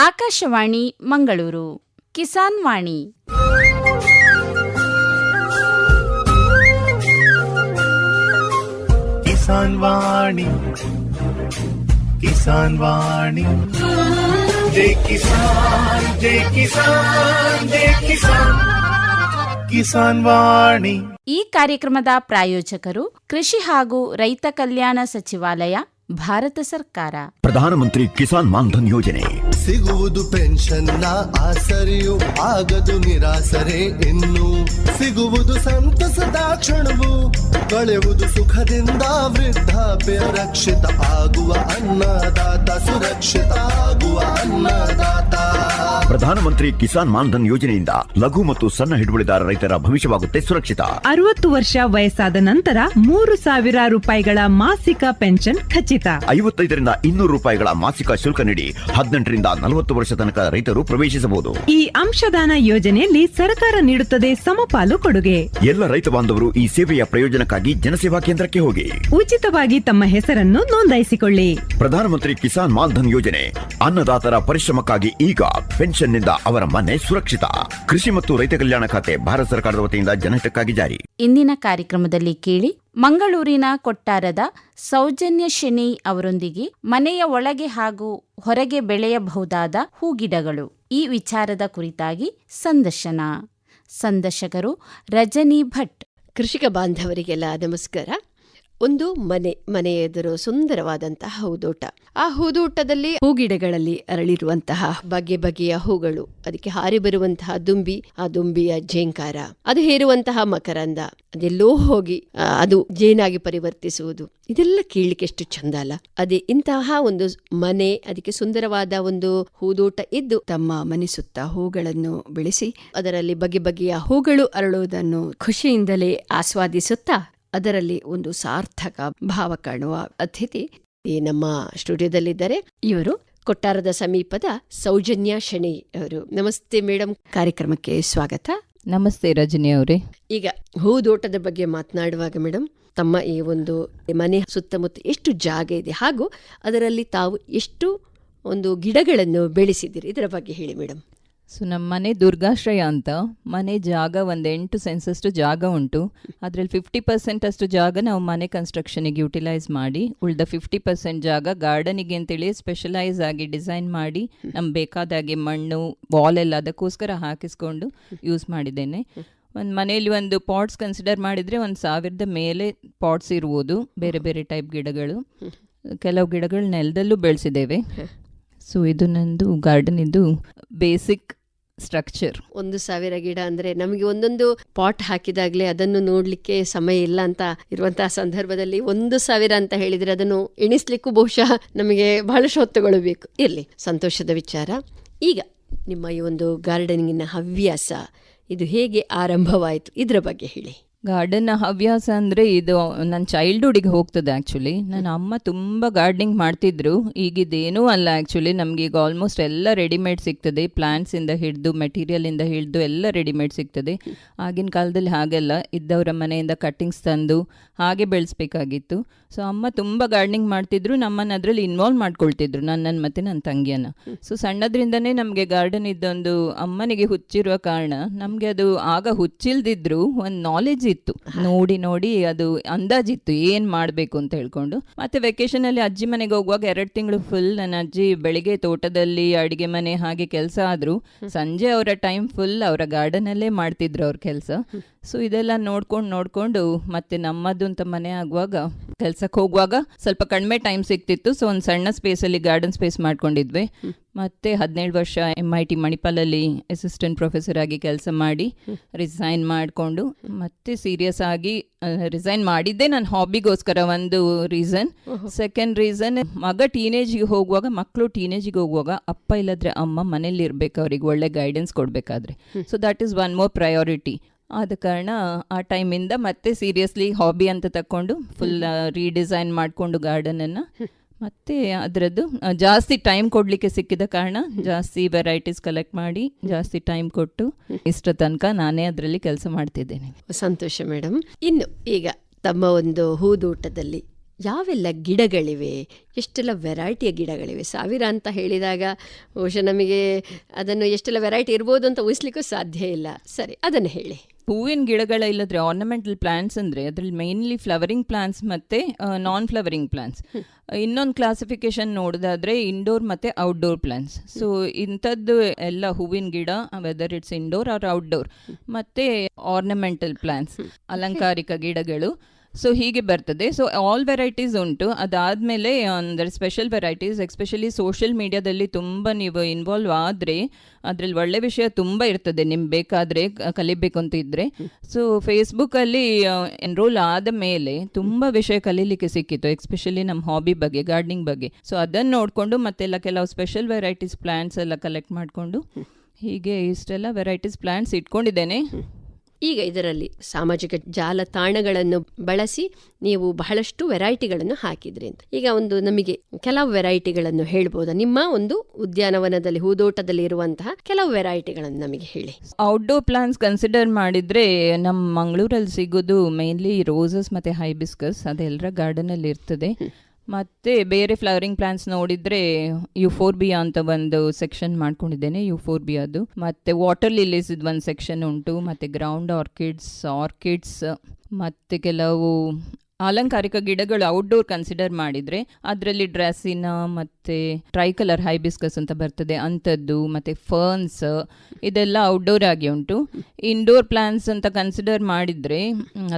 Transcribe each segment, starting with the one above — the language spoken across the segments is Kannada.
ಆಕಾಶವಾಣಿ ಮಂಗಳೂರು ಕಿಸಾನ್ ವಾಣಿ. ಕಿಸಾನ್ ವಾಣಿ, ಕಿಸಾನ್ ವಾಣಿ, ಜೈ ಕಿಸಾನ್, ಜೈ ಕಿಸಾನ್, ಜೈ ಕಿಸಾನ್, ಕಿಸಾನ್ ವಾಣಿ. ಈ ಕಾರ್ಯಕ್ರಮದ ಪ್ರಾಯೋಜಕರು ಕೃಷಿ ಹಾಗೂ ರೈತ ಕಲ್ಯಾಣ ಸಚಿವಾಲಯ, ಭಾರತ ಸರ್ಕಾರ. ಪ್ರಧಾನಮಂತ್ರಿ ಕಿಸಾನ್ ಮಾನ್ಧನ್ ಯೋಜನೆ ಸಿಗುವುದು ಪೆನ್ಷನ್ನ ಆಸರೆಯು, ಆಗದು ನಿರಾಸರೆ ಇನ್ನು, ಸಿಗುವುದು ಸಂತಸದ ಕ್ಷಣವು, ಕಳೆಯುವುದು ಸುಖದಿಂದ ವೃದ್ಧಾಪ್ಯ ರಕ್ಷಿತ ಆಗುವ ಅನ್ನದಾತ ಸುರಕ್ಷಿತ ಆಗುವ ಅನ್ನದಾತ. ಪ್ರಧಾನಮಂತ್ರಿ ಕಿಸಾನ್ ಮಾನ್ಧನ್ ಯೋಜನೆಯಿಂದ ಲಘು ಮತ್ತು ಸಣ್ಣ ಹಿಡುವಳಿದಾರ ರೈತರ ಭವಿಷ್ಯವಾಗುತ್ತೆ ಸುರಕ್ಷಿತ. 60 ವರ್ಷ ವಯಸ್ಸಾದ ನಂತರ 3,000 ರೂಪಾಯಿಗಳ ಮಾಸಿಕ ಪೆನ್ಷನ್ ಖಚಿತ. 55ರಿಂದ 200 ರೂಪಾಯಿಗಳ ಮಾಸಿಕ ಶುಲ್ಕ ನೀಡಿ 18ರಿಂದ 40 ವರ್ಷ ತನಕ ರೈತರು ಪ್ರವೇಶಿಸಬಹುದು. ಈ ಅಂಶದಾನ ಯೋಜನೆಯಲ್ಲಿ ಸರ್ಕಾರ ನೀಡುತ್ತದೆ ಸಮಪಾಲು ಕೊಡುಗೆ. ಎಲ್ಲ ರೈತ ಬಾಂಧವರು ಈ ಸೇವೆಯ ಪ್ರಯೋಜನಕ್ಕಾಗಿ ಜನಸೇವಾ ಕೇಂದ್ರಕ್ಕೆ ಹೋಗಿ ಉಚಿತವಾಗಿ ತಮ್ಮ ಹೆಸರನ್ನು ನೋಂದಾಯಿಸಿಕೊಳ್ಳಿ. ಪ್ರಧಾನಮಂತ್ರಿ ಕಿಸಾನ್ ಮಾನ್ಧನ್ ಯೋಜನೆ ಅನ್ನದಾತರ ಪರಿಶ್ರಮಕ್ಕಾಗಿ ಈಗ, ಪೆನ್ಷನ್ನಿಂದ ಅವರ ಮನೆ ಸುರಕ್ಷಿತ. ಕೃಷಿ ಮತ್ತು ರೈತ ಕಲ್ಯಾಣ ಖಾತೆ ಭಾರತ ಸರ್ಕಾರದ ವತಿಯಿಂದ ಜನಹಿತಕ್ಕಾಗಿ ಜಾರಿ. ಇಂದಿನ ಕಾರ್ಯಕ್ರಮದಲ್ಲಿ ಕೇಳಿ, ಮಂಗಳೂರಿನ ಕೊಟ್ಟಾರದ ಸೌಜನ್ಯ ಶೆಣೈ ಅವರೊಂದಿಗೆ ಮನೆಯ ಒಳಗೆ ಹಾಗೂ ಹೊರಗೆ ಬೆಳೆಯಬಹುದಾದ ಹೂಗಿಡಗಳು ಈ ವಿಚಾರದ ಕುರಿತಾಗಿ ಸಂದರ್ಶನ. ಸಂದರ್ಶಕರು ರಜನಿ ಭಟ್. ಕೃಷಿಕ ಬಾಂಧವರಿಗೆಲ್ಲ ನಮಸ್ಕಾರ. ಒಂದು ಮನೆಯ ಎದುರು ಸುಂದರವಾದಂತಹ ಹೂದೋಟ. ಆ ಹೂದೋಟದಲ್ಲಿ ಹೂಗಿಡಗಳಲ್ಲಿ ಅರಳಿರುವಂತಹ ಬಗೆ ಬಗೆಯ ಹೂಗಳು, ಅದಕ್ಕೆ ಹಾರಿ ಬರುವಂತಹ ದುಂಬಿ, ಆ ದುಂಬಿಯ ಝೇಂಕಾರ, ಅದು ಹೇರುವಂತಹ ಮಕರಂದ, ಅದೆಲ್ಲೋ ಹೋಗಿ ಅದು ಜೇನಾಗಿ ಪರಿವರ್ತಿಸುವುದು, ಇದೆಲ್ಲ ಕೇಳಲಿಕ್ಕೆ ಎಷ್ಟು ಚಂದ ಅಲ್ಲ. ಅದೇ ಇಂತಹ ಒಂದು ಮನೆ, ಅದಕ್ಕೆ ಸುಂದರವಾದ ಒಂದು ಹೂದೋಟ ಇದ್ದು ತಮ್ಮ ಮನೆ ಸುತ್ತ ಹೂಗಳನ್ನು ಬೆಳೆಸಿ ಅದರಲ್ಲಿ ಬಗೆ ಬಗೆಯ ಹೂಗಳು ಅರಳುವುದನ್ನು ಖುಷಿಯಿಂದಲೇ ಆಸ್ವಾದಿಸುತ್ತಾ ಅದರಲ್ಲಿ ಒಂದು ಸಾರ್ಥಕ ಭಾವ ಕಾಣುವ ಅತಿಥಿ ನಮ್ಮ ಸ್ಟುಡಿಯೋದಲ್ಲಿದ್ದಾರೆ. ಇವರು ಕೊಟ್ಟಾರದ ಸಮೀಪದ ಸೌಜನ್ಯ ಶೆಣೈ ಅವರು. ನಮಸ್ತೆ ಮೇಡಮ್, ಕಾರ್ಯಕ್ರಮಕ್ಕೆ ಸ್ವಾಗತ. ನಮಸ್ತೆ ರಜನಿ ಅವರೇ. ಈಗ ಹೂದೋಟದ ಬಗ್ಗೆ ಮಾತನಾಡುವಾಗ ಮೇಡಮ್, ತಮ್ಮ ಈ ಒಂದು ಮನೆ ಸುತ್ತಮುತ್ತ ಎಷ್ಟು ಜಾಗ ಇದೆ ಹಾಗೂ ಅದರಲ್ಲಿ ತಾವು ಎಷ್ಟು ಒಂದು ಗಿಡಗಳನ್ನು ಬೆಳೆಸಿದ್ದೀರಿ, ಇದರ ಬಗ್ಗೆ ಹೇಳಿ ಮೇಡಮ್. ಸೊ ನಮ್ಮ ಮನೆ ದುರ್ಗಾಶ್ರಯ ಅಂತ. ಮನೆ ಜಾಗ ಒಂದು 8 ಸೆನ್ಸಷ್ಟು ಜಾಗ ಉಂಟು. ಅದರಲ್ಲಿ 50% ಅಷ್ಟು ಜಾಗ ನಾವು ಮನೆ ಕನ್ಸ್ಟ್ರಕ್ಷನಿಗೆ ಯುಟಿಲೈಸ್ ಮಾಡಿ, ಉಳಿದ 50% ಜಾಗ ಗಾರ್ಡನಿಗೆ ಅಂತೇಳಿ ಸ್ಪೆಷಲೈಸ್ ಆಗಿ ಡಿಸೈನ್ ಮಾಡಿ ನಮ್ಗೆ ಬೇಕಾದಾಗೆ ಮಣ್ಣು ವಾಲ್ ಎಲ್ಲ ಅದಕ್ಕೋಸ್ಕರ ಹಾಕಿಸ್ಕೊಂಡು ಯೂಸ್ ಮಾಡಿದ್ದೇನೆ. ಒಂದು ಮನೆಯಲ್ಲಿ ಒಂದು ಪಾಟ್ಸ್ ಕನ್ಸಿಡರ್ ಮಾಡಿದರೆ 1,000 ಮೇಲೆ ಪಾಟ್ಸ್ ಇರುವುದು, ಬೇರೆ ಬೇರೆ ಟೈಪ್ ಗಿಡಗಳು. ಕೆಲವು ಗಿಡಗಳು ನೆಲದಲ್ಲೂ ಬೆಳೆಸಿದ್ದೇವೆ. ಸೊ ಇದು ನಂದು ಗಾರ್ಡನ್, ಇದು ಬೇಸಿಕ್ ಸ್ಟ್ರಕ್ಚರ್. 1,000 ಗಿಡ ಅಂದ್ರೆ ನಮಗೆ ಒಂದೊಂದು ಪಾಟ್ ಹಾಕಿದಾಗಲೇ ಅದನ್ನು ನೋಡ್ಲಿಕ್ಕೆ ಸಮಯ ಇಲ್ಲ ಅಂತ ಇರುವಂತಹ ಸಂದರ್ಭದಲ್ಲಿ 1,000 ಅಂತ ಹೇಳಿದ್ರೆ ಅದನ್ನು ಎಣಿಸ್ಲಿಕ್ಕೂ ಬಹುಶಃ ನಮಗೆ ಬಹಳಷ್ಟು ಹೊತ್ತುಗಳು ಬೇಕು. ಇರಲಿ, ಸಂತೋಷದ ವಿಚಾರ. ಈಗ ನಿಮ್ಮ ಈ ಒಂದು ಗಾರ್ಡನಿಂಗಿನ ಹವ್ಯಾಸ ಇದು ಹೇಗೆ ಆರಂಭವಾಯಿತು, ಇದರ ಬಗ್ಗೆ ಹೇಳಿ. ಗಾರ್ಡನ್ನ ಹವ್ಯಾಸ ಅಂದರೆ ಇದು ನನ್ನ ಚೈಲ್ಡ್ಹುಡ್ಡಿಗೆ ಹೋಗ್ತದೆ. ಆ್ಯಕ್ಚುಲಿ ನನ್ನ ಅಮ್ಮ ತುಂಬ ಗಾರ್ಡನಿಂಗ್ ಮಾಡ್ತಿದ್ರು. ಈಗಿದೇನೂ ಅಲ್ಲ ಆ್ಯಕ್ಚುಲಿ, ನಮಗೆ ಈಗ ಆಲ್ಮೋಸ್ಟ್ ಎಲ್ಲ ರೆಡಿಮೇಡ್ ಸಿಗ್ತದೆ. ಪ್ಲ್ಯಾಂಟ್ಸಿಂದ ಹಿಡಿದು ಮೆಟೀರಿಯಲಿಂದ ಹಿಡಿದು ಎಲ್ಲ ರೆಡಿಮೇಡ್ ಸಿಗ್ತದೆ. ಆಗಿನ ಕಾಲದಲ್ಲಿ ಹಾಗೆಲ್ಲ ಇದ್ದವರ ಮನೆಯಿಂದ ಕಟ್ಟಿಂಗ್ಸ್ ತಂದು ಹಾಗೆ ಬೆಳೆಸ್ಬೇಕಾಗಿತ್ತು. ಸೊ ಅಮ್ಮ ತುಂಬ ಗಾರ್ಡನಿಂಗ್ ಮಾಡ್ತಿದ್ರು, ನಮ್ಮನ್ನು ಅದರಲ್ಲಿ ಇನ್ವಾಲ್ವ್ ಮಾಡ್ಕೊಳ್ತಿದ್ರು, ನನ್ನನ್ನು ಮತ್ತು ನನ್ನ ತಂಗಿಯನ್ನು. ಸೊ ಸಣ್ಣದ್ರಿಂದನೇ ನಮಗೆ ಗಾರ್ಡನ್ ಇದ್ದೊಂದು ಅಮ್ಮನಿಗೆ ಹುಚ್ಚಿರುವ ಕಾರಣ ನಮಗೆ ಅದು ಆಗ ಹುಚ್ಚಿಲ್ದಿದ್ರು ಒಂದು ನಾಲೆಜ್ ಇತ್ತು. ನೋಡಿ ನೋಡಿ ಅದು ಅಂದಾಜಿತ್ತು ಏನು ಮಾಡಬೇಕು ಅಂತ ಹೇಳ್ಕೊಂಡು. ಮತ್ತು ವೆಕೇಷನಲ್ಲಿ ಅಜ್ಜಿ ಮನೆಗೆ ಹೋಗುವಾಗ 2 ತಿಂಗಳು ಫುಲ್ ನನ್ನ ಅಜ್ಜಿ ಬೆಳಿಗ್ಗೆ ತೋಟದಲ್ಲಿ ಅಡುಗೆ ಮನೆ ಹಾಗೆ ಕೆಲಸ ಆದರೂ ಸಂಜೆ ಅವರ ಟೈಮ್ ಫುಲ್ ಅವರ ಗಾರ್ಡನಲ್ಲೇ ಮಾಡ್ತಿದ್ರು ಅವ್ರ ಕೆಲಸ. ಸೊ ಇದೆಲ್ಲ ನೋಡ್ಕೊಂಡು ಮತ್ತೆ ನಮ್ಮದು ಅಂತ ಮನೆ ಆಗುವಾಗ ಕೆಲ್ಸಕ್ಕೆ ಹೋಗುವಾಗ ಸ್ವಲ್ಪ ಕಡಿಮೆ ಟೈಮ್ ಸಿಗ್ತಿತ್ತು. ಸೊ ಒಂದು ಸಣ್ಣ ಸ್ಪೇಸಲ್ಲಿ ಗಾರ್ಡನ್ ಸ್ಪೇಸ್ ಮಾಡ್ಕೊಂಡಿದ್ವಿ. ಮತ್ತು 17 ವರ್ಷ MIT ಮಣಿಪಾಲಲ್ಲಿ ಅಸಿಸ್ಟೆಂಟ್ ಪ್ರೊಫೆಸರ್ ಆಗಿ ಕೆಲಸ ಮಾಡಿ ರಿಸೈನ್ ಮಾಡಿಕೊಂಡು ಮತ್ತೆ ಸೀರಿಯಸ್ ಆಗಿ ರಿಸೈನ್ ಮಾಡಿದ್ದೆ ನನ್ನ ಹಾಬಿಗೋಸ್ಕರ ಒಂದು ರೀಸನ್. ಸೆಕೆಂಡ್ ರೀಸನ್, ಮಕ್ಕಳು ಟೀನೇಜಿಗೆ ಹೋಗುವಾಗ ಅಪ್ಪ ಇಲ್ಲದ್ರೆ ಅಮ್ಮ ಮನೇಲಿ ಇರಬೇಕು, ಅವ್ರಿಗೆ ಒಳ್ಳೆ ಗೈಡೆನ್ಸ್ ಕೊಡಬೇಕಾದ್ರೆ. So that is one more priority. ಆದ ಕಾರಣ ಆ ಟೈಮಿಂದ ಮತ್ತೆ ಸೀರಿಯಸ್ಲಿ ಹಾಬಿ ಅಂತ ತಗೊಂಡು ಫುಲ್ ರೀಡಿಸೈನ್ ಮಾಡಿಕೊಂಡು ಗಾರ್ಡನನ್ನು ಮತ್ತೆ ಅದರದ್ದು ಜಾಸ್ತಿ ಟೈಮ್ ಕೊಡಲಿಕ್ಕೆ ಸಿಕ್ಕಿದ ಕಾರಣ ಜಾಸ್ತಿ ವೆರೈಟೀಸ್ ಕಲೆಕ್ಟ್ ಮಾಡಿ ಜಾಸ್ತಿ ಟೈಮ್ ಕೊಟ್ಟು ಇಷ್ಟ ತನಕ ನಾನೇ ಅದರಲ್ಲಿ ಕೆಲಸ ಮಾಡ್ತಿದ್ದೇನೆ. ಸಂತೋಷ ಮೇಡಮ್. ಇನ್ನು ಈಗ ತಮ್ಮ ಒಂದು ಹೂದೋಟದಲ್ಲಿ ಯಾವೆಲ್ಲ ಗಿಡಗಳಿವೆ, ಎಷ್ಟೆಲ್ಲ ವೆರೈಟಿಯ ಗಿಡಗಳಿವೆ? ಸಾವಿರ ಅಂತ ಹೇಳಿದಾಗ ಬಹುಶಃ ನಮಗೆ ಅದನ್ನು ಎಷ್ಟೆಲ್ಲ ವೆರೈಟಿ ಇರ್ಬೋದು ಅಂತ ಊಹಿಸ್ಲಿಕ್ಕೂ ಸಾಧ್ಯ ಇಲ್ಲ. ಸರಿ, ಅದನ್ನು ಹೇಳಿ. ಹೂವಿನ ಗಿಡಗಳ ಇಲ್ಲದ್ರೆ ಆರ್ನಮೆಂಟಲ್ ಪ್ಲಾಂಟ್ಸ್ ಅಂದರೆ ಅದರಲ್ಲಿ ಮೇನ್ಲಿ ಫ್ಲವರಿಂಗ್ ಪ್ಲಾಂಟ್ಸ್ ಮತ್ತು ನಾನ್ ಫ್ಲವರಿಂಗ್ ಪ್ಲಾಂಟ್ಸ್. ಇನ್ನೊಂದು ಕ್ಲಾಸಿಫಿಕೇಶನ್ ನೋಡೋದಾದ್ರೆ ಇಂಡೋರ್ ಮತ್ತು ಔಟ್ಡೋರ್ ಪ್ಲಾಂಟ್ಸ್. ಸೊ ಇಂಥದ್ದು ಎಲ್ಲ ಹೂವಿನ ಗಿಡ, whether it's indoor or outdoor, ಮತ್ತು ಆರ್ನಮೆಂಟಲ್ ಪ್ಲಾಂಟ್ಸ್, ಅಲಂಕಾರಿಕ ಗಿಡಗಳು. ಸೊ ಹೀಗೆ ಬರ್ತದೆ. ಸೊ ಆಲ್ ವೆರೈಟೀಸ್ ಉಂಟು. ಅದಾದಮೇಲೆ ಅಂದರೆ ಸ್ಪೆಷಲ್ ವೆರೈಟೀಸ್, ಎಸ್ಪೆಷಲಿ ಸೋಷಿಯಲ್ ಮೀಡಿಯಾದಲ್ಲಿ ತುಂಬ ನೀವು ಇನ್ವಾಲ್ವ್ ಆದರೆ ಅದರಲ್ಲಿ ಒಳ್ಳೆ ವಿಷಯ ತುಂಬ ಇರ್ತದೆ ನಿಮ್ಗೆ ಬೇಕಾದರೆ ಕಲಿಬೇಕು ಅಂತ ಇದ್ದರೆ. ಸೊ ಫೇಸ್ಬುಕ್ಕಲ್ಲಿ ಎನ್ರೋಲ್ ಆದ ಮೇಲೆ ತುಂಬ ವಿಷಯ ಕಲೀಲಿಕ್ಕೆ ಸಿಕ್ಕಿತ್ತು, ಎಸ್ಪೆಷಲಿ ನಮ್ಮ ಹಾಬಿ ಬಗ್ಗೆ, ಗಾರ್ಡನಿಂಗ್ ಬಗ್ಗೆ. ಸೊ ಅದನ್ನು ನೋಡಿಕೊಂಡು ಮತ್ತೆಲ್ಲ ಕೆಲವು ಸ್ಪೆಷಲ್ ವೆರೈಟೀಸ್ ಪ್ಲ್ಯಾಂಟ್ಸ್ ಎಲ್ಲ ಕಲೆಕ್ಟ್ ಮಾಡಿಕೊಂಡು ಹೀಗೆ ಇಷ್ಟೆಲ್ಲ ವೆರೈಟೀಸ್ ಪ್ಲ್ಯಾಂಟ್ಸ್ ಇಟ್ಕೊಂಡಿದ್ದೇನೆ. ಈಗ ಇದರಲ್ಲಿ ಸಾಮಾಜಿಕ ಜಾಲತಾಣಗಳನ್ನು ಬಳಸಿ ನೀವು ಬಹಳಷ್ಟು ವೆರೈಟಿಗಳನ್ನು ಹಾಕಿದ್ರಿ ಅಂತ. ಈಗ ಒಂದು ನಮಗೆ ಕೆಲವು ವೆರೈಟಿಗಳನ್ನು ಹೇಳ್ಬೋದಾ? ನಿಮ್ಮ ಒಂದು ಉದ್ಯಾನವನದಲ್ಲಿ, ಹೂದೋಟದಲ್ಲಿ ಇರುವಂತಹ ಕೆಲವು ವೆರೈಟಿಗಳನ್ನು ನಮಗೆ ಹೇಳಿ. ಔಟ್ಡೋರ್ ಪ್ಲಾಂಟ್ಸ್ ಕನ್ಸಿಡರ್ ಮಾಡಿದರೆ ನಮ್ಮ ಮಂಗಳೂರಲ್ಲಿ ಸಿಗೋದು ಮೇನ್ಲಿ ರೋಸಸ್ ಮತ್ತು ಹೈಬಿಸ್ಕಸ್, ಅದೆಲ್ಲರ ಗಾರ್ಡನಲ್ಲಿ ಇರ್ತದೆ. ಮತ್ತು ಬೇರೆ ಫ್ಲವರಿಂಗ್ ಪ್ಲಾಂಟ್ಸ್ ನೋಡಿದರೆ ಯುಫೋರ್ಬಿಯಾ ಅಂತ ಒಂದು ಸೆಕ್ಷನ್ ಮಾಡ್ಕೊಂಡಿದ್ದೇನೆ, ಯುಫೋರ್ಬಿಯಾದು. ಮತ್ತು ವಾಟರ್ ಲಿಲೀಸ್ ಒಂದು ಸೆಕ್ಷನ್ ಉಂಟು, ಮತ್ತು ಗ್ರೌಂಡ್ ಆರ್ಕಿಡ್ಸ್ ಮತ್ತು ಕೆಲವು ಅಲಂಕಾರಿಕ ಗಿಡಗಳು ಔಟ್ಡೋರ್ ಕನ್ಸಿಡರ್ ಮಾಡಿದರೆ ಅದರಲ್ಲಿ ಡ್ರೆಸ್ಸಿನ ಮತ್ತು ಟ್ರೈಕಲರ್ ಹೈಬಿಸ್ಕಸ್ ಅಂತ ಬರ್ತದೆ ಅಂಥದ್ದು, ಮತ್ತು ಫರ್ನ್ಸ್, ಇದೆಲ್ಲ ಔಟ್ಡೋರ್ ಆಗಿ ಉಂಟು. ಇಂಡೋರ್ ಪ್ಲಾಂಟ್ಸ್ ಅಂತ ಕನ್ಸಿಡರ್ ಮಾಡಿದರೆ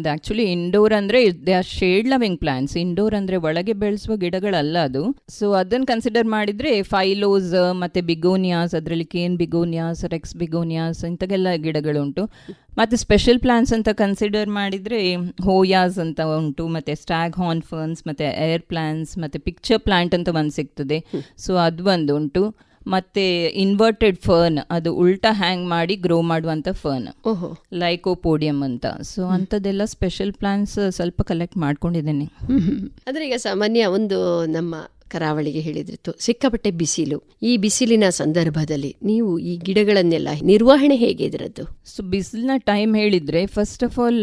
ಅದು ಆ್ಯಕ್ಚುಲಿ ಇಂಡೋರ್ ಅಂದರೆ they are shade loving plants. Indoor ಅಂದರೆ ಒಳಗೆ ಬೆಳೆಸುವ ಗಿಡಗಳಲ್ಲ ಅದು. ಸೊ ಅದನ್ನು ಕನ್ಸಿಡರ್ ಮಾಡಿದರೆ ಫೈಲೋಸ್ ಮತ್ತು ಬಿಗೋನಿಯಾಸ್, ಅದರಲ್ಲಿ ಕೇನ್ ಬಿಗೋನಿಯಾಸ್, ರೆಕ್ಸ್ ಬಿಗೋನಿಯಾಸ್ ಇಂಥಗೆಲ್ಲ ಗಿಡಗಳುಂಟು. ಮತ್ತು ಸ್ಪೆಷಲ್ ಪ್ಲಾಂಟ್ಸ್ ಅಂತ ಕನ್ಸಿಡರ್ ಮಾಡಿದರೆ ಹೋಯಾಸ್ ಅಂತ ಉಂಟು, ಮತ್ತು ಸ್ಟ್ಯಾಗ್ ಹಾರ್ನ್ ಫರ್ನ್ಸ್, ಮತ್ತು ಏರ್ ಪ್ಲಾಂಟ್ಸ್, ಮತ್ತು ಪಿಕ್ಚರ್ ಪ್ಲಾಂಟ್ ಅಂತ ಒಂದು ಸಿಗ್ತದೆ. ಸೊ ಅದು ಒಂದು ಉಂಟು. ಮತ್ತು ಇನ್ವರ್ಟೆಡ್ ಫರ್ನ್, ಅದು ಉಲ್ಟಾ ಹ್ಯಾಂಗ್ ಮಾಡಿ ಗ್ರೋ ಮಾಡುವಂಥ ಫರ್ನ್, ಲೈಕೋಪೋಡಿಯಂ ಅಂತ. ಸೊ ಅಂಥದ್ದೆಲ್ಲ ಸ್ಪೆಷಲ್ ಪ್ಲಾಂಟ್ಸ್ ಸ್ವಲ್ಪ ಕಲೆಕ್ಟ್ ಮಾಡ್ಕೊಂಡಿದ್ದೇನೆ. ಅಂದರೆ ಈಗ ಸಾಮಾನ್ಯ ಒಂದು ನಮ್ಮ ಕರಾವಳಿಗೆ ಹೇಳಿದ್ರೆ ಸಿಕ್ಕಾಪಟ್ಟೆ ಬಿಸಿಲು. ಈ ಬಿಸಿಲಿನ ಸಂದರ್ಭದಲ್ಲಿ ನೀವು ಈ ಗಿಡಗಳನ್ನೆಲ್ಲ ನಿರ್ವಹಣೆ ಹೇಗೆ ಇದರದ್ದು? ಸೊ ಬಿಸಿಲಿನ ಟೈಮ್ ಹೇಳಿದರೆ ಫಸ್ಟ್ ಆಫ್ ಆಲ್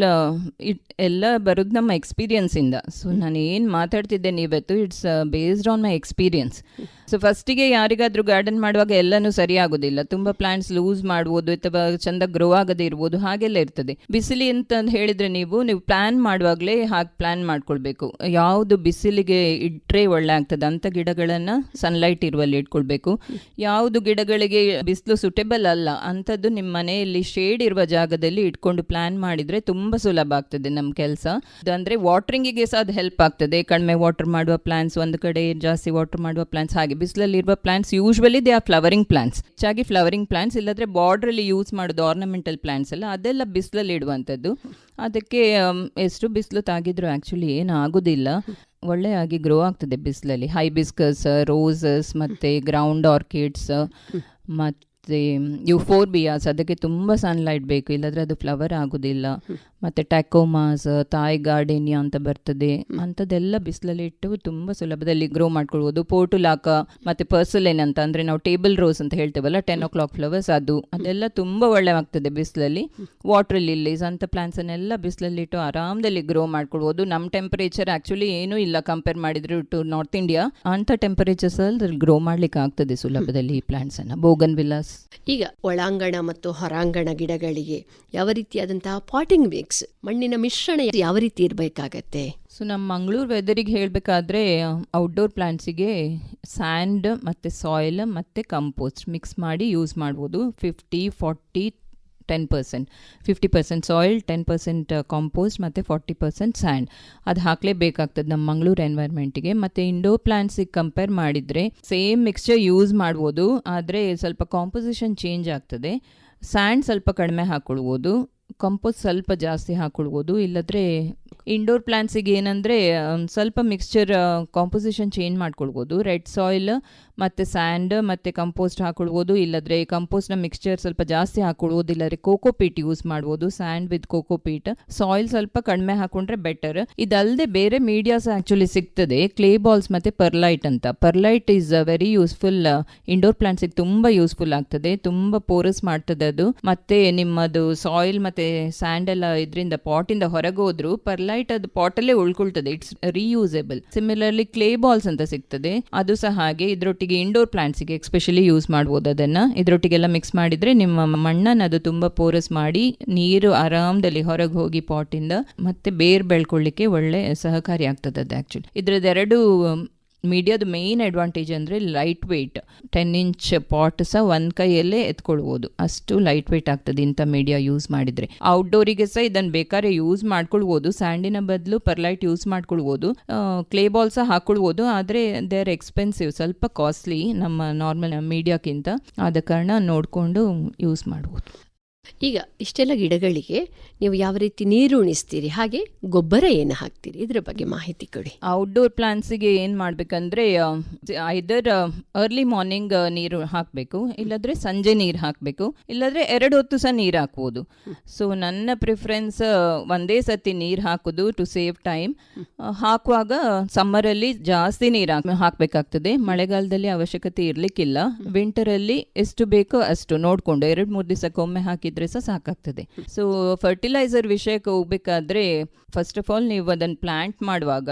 ಎಲ್ಲ ಬರೋದು ನಮ್ಮ ಎಕ್ಸ್ಪೀರಿಯನ್ಸಿಂದ. ಸೊ ನಾನು ಏನು ಮಾತಾಡ್ತಿದ್ದೇನೆ ಇವತ್ತು, it's based on my experience. So ಫಸ್ಟಿಗೆ ಯಾರಿಗಾದರೂ ಗಾರ್ಡನ್ ಮಾಡುವಾಗ ಎಲ್ಲನೂ ಸರಿ ಆಗೋದಿಲ್ಲ, ತುಂಬ ಪ್ಲಾಂಟ್ಸ್ ಲೂಸ್ ಮಾಡ್ಬೋದು ಅಥವಾ ಚೆಂದ ಗ್ರೋ ಆಗದೆ ಇರ್ಬೋದು, ಹಾಗೆಲ್ಲ ಇರ್ತದೆ. ಬಿಸಿಲಿ ಅಂತ ಹೇಳಿದರೆ ನೀವು ಪ್ಲ್ಯಾನ್ ಮಾಡುವಾಗಲೇ ಹಾಗೆ ಪ್ಲ್ಯಾನ್ ಮಾಡ್ಕೊಳ್ಬೇಕು. ಯಾವುದು ಬಿಸಿಲಿಗೆ ಇಟ್ಟರೆ ಒಳ್ಳೆ ಆಗ್ತದೆ ಅಂಥ ಗಿಡಗಳನ್ನು ಸನ್ಲೈಟ್ ಇರುವಲ್ಲಿ ಇಟ್ಕೊಳ್ಬೇಕು. ಯಾವುದು ಗಿಡಗಳಿಗೆ ಬಿಸಿಲು ಸುಟೇಬಲ್ ಅಲ್ಲ ಅಂಥದ್ದು ನಿಮ್ಮ ಮನೆಯಲ್ಲಿ ಶೇಡ್ ಇರುವ ಜಾಗದಲ್ಲಿ ಇಟ್ಕೊಂಡು ಪ್ಲ್ಯಾನ್ ಮಾಡಿದರೆ ತುಂಬ ಸುಲಭ ಆಗ್ತದೆ ನಮ್ಮ ಕೆಲಸ. ಅಂದರೆ ವಾಟ್ರಿಂಗಿಗೆ ಸಹ ಅದು ಹೆಲ್ಪ್ ಆಗ್ತದೆ. ಕಡಿಮೆ ವಾಟರ್ ಮಾಡುವ ಪ್ಲಾಂಟ್ಸ್ ಒಂದು ಕಡೆ, ಜಾಸ್ತಿ ವಾಟರ್ ಮಾಡುವ ಪ್ಲಾಂಟ್ಸ್ ಹಾಗೆ. ಬಿಸಿಲಲ್ಲಿರುವ plants usually they are flowering plants, ಹೆಚ್ಚಾಗಿ ಫ್ಲವರಿಂಗ್ ಪ್ಲಾಂಟ್ಸ್. ಇಲ್ಲದ್ರೆ ಬಾರ್ಡ್ರಲ್ಲಿ ಯೂಸ್ ಮಾಡೋದು ಆರ್ನಮೆಂಟಲ್ ಪ್ಲಾಂಟ್ಸ್ ಎಲ್ಲ, ಅದೆಲ್ಲ ಬಿಸಿಲಲ್ಲಿ ಇಡುವಂಥದ್ದು. ಅದಕ್ಕೆ ಎಷ್ಟು ಬಿಸಿಲು ತಾಗಿದ್ರು ಆ್ಯಕ್ಚುಲಿ ಏನಾಗೋದಿಲ್ಲ, ಒಳ್ಳೆಯಾಗಿ ಗ್ರೋ ಆಗ್ತದೆ ಬಿಸಿಲಲ್ಲಿ. ಹೈಬಿಸ್ಕಸ್, ರೋಸಸ್, ಮತ್ತು ಗ್ರೌಂಡ್ ಆರ್ಕಿಡ್ಸ್, ಮತ್ತು ಯುಫೋರ್ಬಿಯಾಸ್, ಅದಕ್ಕೆ ತುಂಬ ಸನ್ಲೈಟ್ ಬೇಕು, ಇಲ್ಲಾಂದರೆ ಅದು ಫ್ಲವರ್ ಆಗೋದಿಲ್ಲ. ಮತ್ತು ಟ್ಯಾಕೋಮಾಸ್, ತಾಯ್ ಗಾರ್ಡೇನಿಯಾ ಅಂತ ಬರ್ತದೆ, ಅಂಥದ್ದೆಲ್ಲ ಬಿಸಿಲಲ್ಲಿ ಇಟ್ಟು ತುಂಬ ಸುಲಭದಲ್ಲಿ ಗ್ರೋ ಮಾಡ್ಕೊಳ್ಬೋದು. ಪೋರ್ಟುಲಾಕ ಮತ್ತು ಪರ್ಸಲೆನ್ ಅಂತ, ಅಂದರೆ ನಾವು ಟೇಬಲ್ ರೋಸ್ ಅಂತ ಹೇಳ್ತೇವಲ್ಲ, 10 o'clock ಫ್ಲವರ್ಸ್, ಅದೆಲ್ಲ ತುಂಬ ಒಳ್ಳೆಯಾಗ್ತದೆ ಬಿಸಿಲಲ್ಲಿ. ವಾಟರ್ ಲಿಲ್ಲೀಸ್ ಅಂಥ ಪ್ಲಾಂಟ್ಸನ್ನೆಲ್ಲ ಬಿಸಿಲಲ್ಲಿಟ್ಟು ಆರಾಮದಲ್ಲಿ ಗ್ರೋ ಮಾಡ್ಕೊಳ್ಬೋದು. ನಮ್ಮ ಟೆಂಪರೇಚರ್ ಆ್ಯಕ್ಚುಲಿ ಏನೂ ಇಲ್ಲ ಕಂಪೇರ್ ಮಾಡಿದರೆ ಟು ನಾರ್ತ್ ಇಂಡಿಯಾ. ಅಂಥ ಟೆಂಪರೇಚರ್ಸಲ್ಲಿ ಗ್ರೋ ಮಾಡಲಿಕ್ಕೆ ಆಗ್ತದೆ ಸುಲಭದಲ್ಲಿ ಈ ಪ್ಲಾಂಟ್ಸನ್ನು. ಬೋಗನ್ ವಿಲಾಸ್. ಈಗ ಒಳಾಂಗಣ ಮತ್ತು ಹೊರಾಂಗಣ ಗಿಡಗಳಿಗೆ ಯಾವ ರೀತಿಯಾದಂತಹ ಪಾಟಿಂಗ್ ಮಿಕ್ಸ್, ಮಣ್ಣಿನ ಮಿಶ್ರಣ ಯಾವ ರೀತಿ ಇರಬೇಕಾಗತ್ತೆ? ಸೊ ನಮ್ಮ ಮಂಗಳೂರು ವೆದರಿಗೆ ಹೇಳಬೇಕಾದ್ರೆ ಔಟ್ಡೋರ್ ಪ್ಲಾಂಟ್ಸಿಗೆ ಸ್ಯಾಂಡ್ ಮತ್ತು ಸಾಯಿಲ್ ಮತ್ತು ಕಂಪೋಸ್ಟ್ ಮಿಕ್ಸ್ ಮಾಡಿ ಯೂಸ್ ಮಾಡ್ಬೋದು. 50-40-10%, 50% ಸಾಯಿಲ್, 10% ಕಾಂಪೋಸ್ಟ್ ಮತ್ತು 40% ಸ್ಯಾಂಡ್, ಅದು ಹಾಕಲೇಬೇಕಾಗ್ತದೆ ನಮ್ಮ ಮಂಗಳೂರು ಎನ್ವೈರ್ಮೆಂಟಿಗೆ. ಮತ್ತು ಇಂಡೋರ್ ಪ್ಲಾಂಟ್ಸಿಗೆ ಕಂಪೇರ್ ಮಾಡಿದರೆ ಸೇಮ್ ಮಿಕ್ಸ್ಚರ್ ಯೂಸ್ ಮಾಡ್ಬೋದು, ಆದರೆ ಸ್ವಲ್ಪ ಕಾಂಪೋಸಿಷನ್ ಚೇಂಜ್ ಆಗ್ತದೆ. ಸ್ಯಾಂಡ್ ಸ್ವಲ್ಪ ಕಡಿಮೆ ಹಾಕ್ಕೊಳ್ಬೋದು, ಕಂಪೋಸ್ಟ್ ಸ್ವಲ್ಪ ಜಾಸ್ತಿ ಹಾಕ್ಕೊಳ್ಬೋದು. ಇಲ್ಲದ್ರೆ ಇಂಡೋರ್ ಪ್ಲಾಂಟ್ಸಿಗೆ ಏನಂದರೆ ಸ್ವಲ್ಪ ಮಿಕ್ಸ್ಚರ್ ಕಾಂಪೋಸಿಷನ್ ಚೇಂಜ್ ಮಾಡ್ಕೊಳ್ಬೋದು. ರೆಡ್ ಸಾಯಿಲ್ ಮತ್ತು ಸ್ಯಾಂಡ್ ಮತ್ತು ಕಂಪೋಸ್ಟ್ ಹಾಕ್ಕೊಳ್ಬೋದು, ಇಲ್ಲದ್ರೆ ಕಂಪೋಸ್ಟ್ನ ಮಿಕ್ಸ್ಚರ್ ಸ್ವಲ್ಪ ಜಾಸ್ತಿ ಹಾಕ್ಕೊಳ್ಬೋದು, ಇಲ್ಲದ್ರೆ ಕೋಕೋಪೀಟ್ ಯೂಸ್ ಮಾಡ್ಬೋದು. ಸ್ಯಾಂಡ್ ವಿತ್ ಕೋಕೋಪೀಟ್, ಸಾಯಿಲ್ ಸ್ವಲ್ಪ ಕಡಿಮೆ ಹಾಕೊಂಡ್ರೆ ಬೆಟರ್. ಇದಲ್ಲದೆ ಬೇರೆ ಮೀಡಿಯಾಸ್ ಆ್ಯಕ್ಚುಲಿ ಸಿಗ್ತದೆ, ಕ್ಲೇ ಬಾಲ್ಸ್ ಮತ್ತು ಪರ್ಲೈಟ್ ಅಂತ. Perlite is very useful, indoor ಪ್ಲಾಂಟ್ಸಿಗೆ ತುಂಬ ಯೂಸ್ಫುಲ್ ಆಗ್ತದೆ, ತುಂಬ ಪೋರಸ್ ಮಾಡ್ತದೆ ಅದು. ಮತ್ತು ನಿಮ್ಮದು ಸಾಯಿಲ್ ಮತ್ತು ಸ್ಯಾಂಡ್ ಎಲ್ಲ ಇದರಿಂದ ಪಾಟಿಂದ ಹೊರಗೆ ಹೋದ್ರು ಪರ್ಲೈಟ್ ಪರ್ಲೈಟ್ ಅದು ಪಾಟಲ್ಲೇ ಉಳ್ಕೊಳ್ತದೆ, it's reusable. Similarly clay balls ಅಂತ ಸಿಗ್ತದೆ, ಅದು ಸಹ ಹಾಗೆ. ಇದರೊಟ್ಟಿಗೆ ಇಂಡೋರ್ ಪ್ಲಾಂಟ್ಸಿಗೆ ಎಸ್ಪೆಷಲಿ ಯೂಸ್ ಮಾಡ್ಬೋದು. ಅದನ್ನು ಇದರೊಟ್ಟಿಗೆಲ್ಲ ಮಿಕ್ಸ್ ಮಾಡಿದರೆ ನಿಮ್ಮ ಮಣ್ಣನ್ನು ಅದು ತುಂಬ ಪೋರಸ್ ಮಾಡಿ ನೀರು ಆರಾಮದಲ್ಲಿ ಹೊರಗೆ ಹೋಗಿ ಪಾಟಿಂದ ಮತ್ತೆ ಬೇರ್ ಬೆಳ್ಕೊಳ್ಳಿಕ್ಕೆ ಒಳ್ಳೆ ಸಹಕಾರಿ ಆಗ್ತದೆ ಅದು. ಆ್ಯಕ್ಚುಲಿ ಇದರದ್ದು ಎರಡು ಮೀಡಿಯಾದ ಮೇಯ್ನ್ ಅಡ್ವಾಂಟೇಜ್ ಅಂದರೆ ಲೈಟ್ ವೆಯ್ಟ್. 10 ಇಂಚ್ ಪಾಟ್ ಸಹ ಒಂದು ಕೈಯಲ್ಲೇ ಎತ್ಕೊಳ್ಬೋದು, ಅಷ್ಟು ಲೈಟ್ ವೆಯ್ಟ್ ಆಗ್ತದೆ ಇಂಥ ಮೀಡಿಯಾ ಯೂಸ್ ಮಾಡಿದರೆ. ಔಟ್ಡೋರಿಗೆ ಸಹ ಇದನ್ನು ಬೇಕಾದ್ರೆ ಯೂಸ್ ಮಾಡ್ಕೊಳ್ಬೋದು, ಸ್ಯಾಂಡಿನ ಬದಲು ಪರ್ಲೈಟ್ ಯೂಸ್ ಮಾಡ್ಕೊಳ್ಬೋದು, ಕ್ಲೇ ಬಾಲ್ ಸಹ ಹಾಕೊಳ್ಬೋದು. ಆದರೆ ದೇ ಆರ್ ಎಕ್ಸ್ಪೆನ್ಸಿವ್, ಸ್ವಲ್ಪ ಕಾಸ್ಟ್ಲಿ ನಮ್ಮ ನಾರ್ಮಲ್ ಮೀಡಿಯಾಕ್ಕಿಂತ. ಆದ ಕಾರಣ ನೋಡಿಕೊಂಡು ಯೂಸ್ ಮಾಡ್ಬೋದು. ಈಗ ಇಷ್ಟೆಲ್ಲ ಗಿಡಗಳಿಗೆ ನೀವು ಯಾವ ರೀತಿ ನೀರು ಉಣಿಸ್ತೀರಿ, ಹಾಗೆ ಗೊಬ್ಬರ ಏನು ಹಾಕ್ತೀರಿ, ಇದರ ಬಗ್ಗೆ ಮಾಹಿತಿ ಕೊಡಿ. ಔಟ್ಡೋರ್ ಪ್ಲಾಂಟ್ಸಿಗೆ ಏನು ಮಾಡಬೇಕಂದ್ರೆ ಐದರ್ ಅರ್ಲಿ ಮಾರ್ನಿಂಗ್ ನೀರು ಹಾಕಬೇಕು, ಇಲ್ಲಾಂದರೆ ಸಂಜೆ ನೀರು ಹಾಕಬೇಕು, ಇಲ್ಲಾಂದರೆ 2 ಹೊತ್ತು ಸಹ ನೀರು ಹಾಕ್ಬೋದು. ಸೊ ನನ್ನ ಪ್ರಿಫರೆನ್ಸ್ ಒಂದೇ ಸತಿ ನೀರು ಹಾಕೋದು ಟು ಸೇವ್ ಟೈಮ್. ಹಾಕುವಾಗ ಸಮ್ಮರಲ್ಲಿ ಜಾಸ್ತಿ ನೀರು ಹಾಕಬೇಕಾಗ್ತದೆ, ಮಳೆಗಾಲದಲ್ಲಿ ಅವಶ್ಯಕತೆ ಇರಲಿಕ್ಕಿಲ್ಲ. ವಿಂಟರಲ್ಲಿ ಎಷ್ಟು ಬೇಕೋ ಅಷ್ಟು ನೋಡಿಕೊಂಡು 2-3 ದಿವಸಕ್ಕೊಮ್ಮೆ ಹಾಕಿದರೆ ಸಹ ಸಾಕಾಗ್ತದೆ. ಸೊ ಫರ್ಟಿಲೈಸರ್ ವಿಷಯಕ್ಕೆ ಹೋಗ್ಬೇಕಾದ್ರೆ ಫಸ್ಟ್ ಆಫ್ ಆಲ್ ನೀವು ಅದನ್ನು ಪ್ಲಾಂಟ್ ಮಾಡುವಾಗ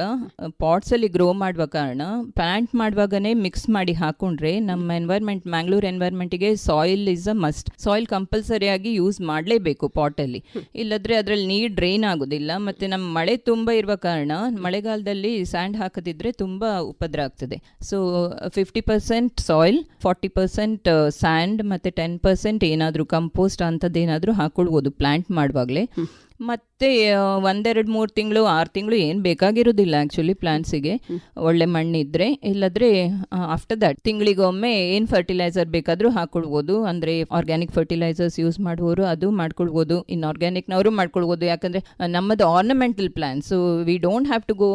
ಪಾಟ್ಸಲ್ಲಿ ಗ್ರೋ ಮಾಡುವ ಕಾರಣ ಪ್ಲಾಂಟ್ ಮಾಡುವಾಗನೇ ಮಿಕ್ಸ್ ಮಾಡಿ ಹಾಕೊಂಡ್ರೆ ನಮ್ಮ ಎನ್ವೈರ್ಮೆಂಟ್, ಮ್ಯಾಂಗ್ಳೂರ್ ಎನ್ವೈರ್ಮೆಂಟಿಗೆ soil is a must. Soil ಕಂಪಲ್ಸರಿಯಾಗಿ ಯೂಸ್ ಮಾಡಲೇಬೇಕು ಪಾಟಲ್ಲಿ, ಇಲ್ಲದ್ರೆ ಅದರಲ್ಲಿ ನೀರು ಡ್ರೈನ್ ಆಗೋದಿಲ್ಲ. ಮತ್ತು ನಮ್ಮ ಮಳೆ ತುಂಬ ಇರುವ ಕಾರಣ ಮಳೆಗಾಲದಲ್ಲಿ ಸ್ಯಾಂಡ್ ಹಾಕದಿದ್ರೆ ತುಂಬ ಉಪದ್ರ ಆಗ್ತದೆ. ಸೊ 50% ಸಾಯಿಲ್, 40% ಸ್ಯಾಂಡ್ ಮತ್ತು 10% ಏನಾದರೂ ಕಂಪೋಸ್ಟ್ ಅಂಥದ್ದೇನಾದರೂ ಹಾಕೊಳ್ಬೋದು ಪ್ಲಾಂಟ್ ಮಾಡುವಾಗಲೇ. ಮತ್ತು 1-2-3 ತಿಂಗಳು 6 ತಿಂಗಳು ಏನು ಬೇಕಾಗಿರೋದಿಲ್ಲ ಆ್ಯಕ್ಚುಲಿ ಪ್ಲಾಂಟ್ಸಿಗೆ, ಒಳ್ಳೆ ಮಣ್ಣಿದ್ರೆ. ಇಲ್ಲದ್ರೆ ಆಫ್ಟರ್ ದಟ್ ತಿಂಗಳಿಗೊಮ್ಮೆ ಏನು ಫರ್ಟಿಲೈಸರ್ ಬೇಕಾದರೂ ಹಾಕೊಳ್ಬೋದು. ಅಂದರೆ ಆರ್ಗ್ಯಾನಿಕ್ ಫರ್ಟಿಲೈಸರ್ಸ್ ಯೂಸ್ ಮಾಡುವವರು ಅದು ಮಾಡ್ಕೊಳ್ಬೋದು, ಇನ್ಆರ್ಗ್ಯಾನಿಕ್ನವರು ಮಾಡ್ಕೊಳ್ಬೋದು. ಯಾಕಂದರೆ ನಮ್ಮದು ornamental plant, so we don't have to go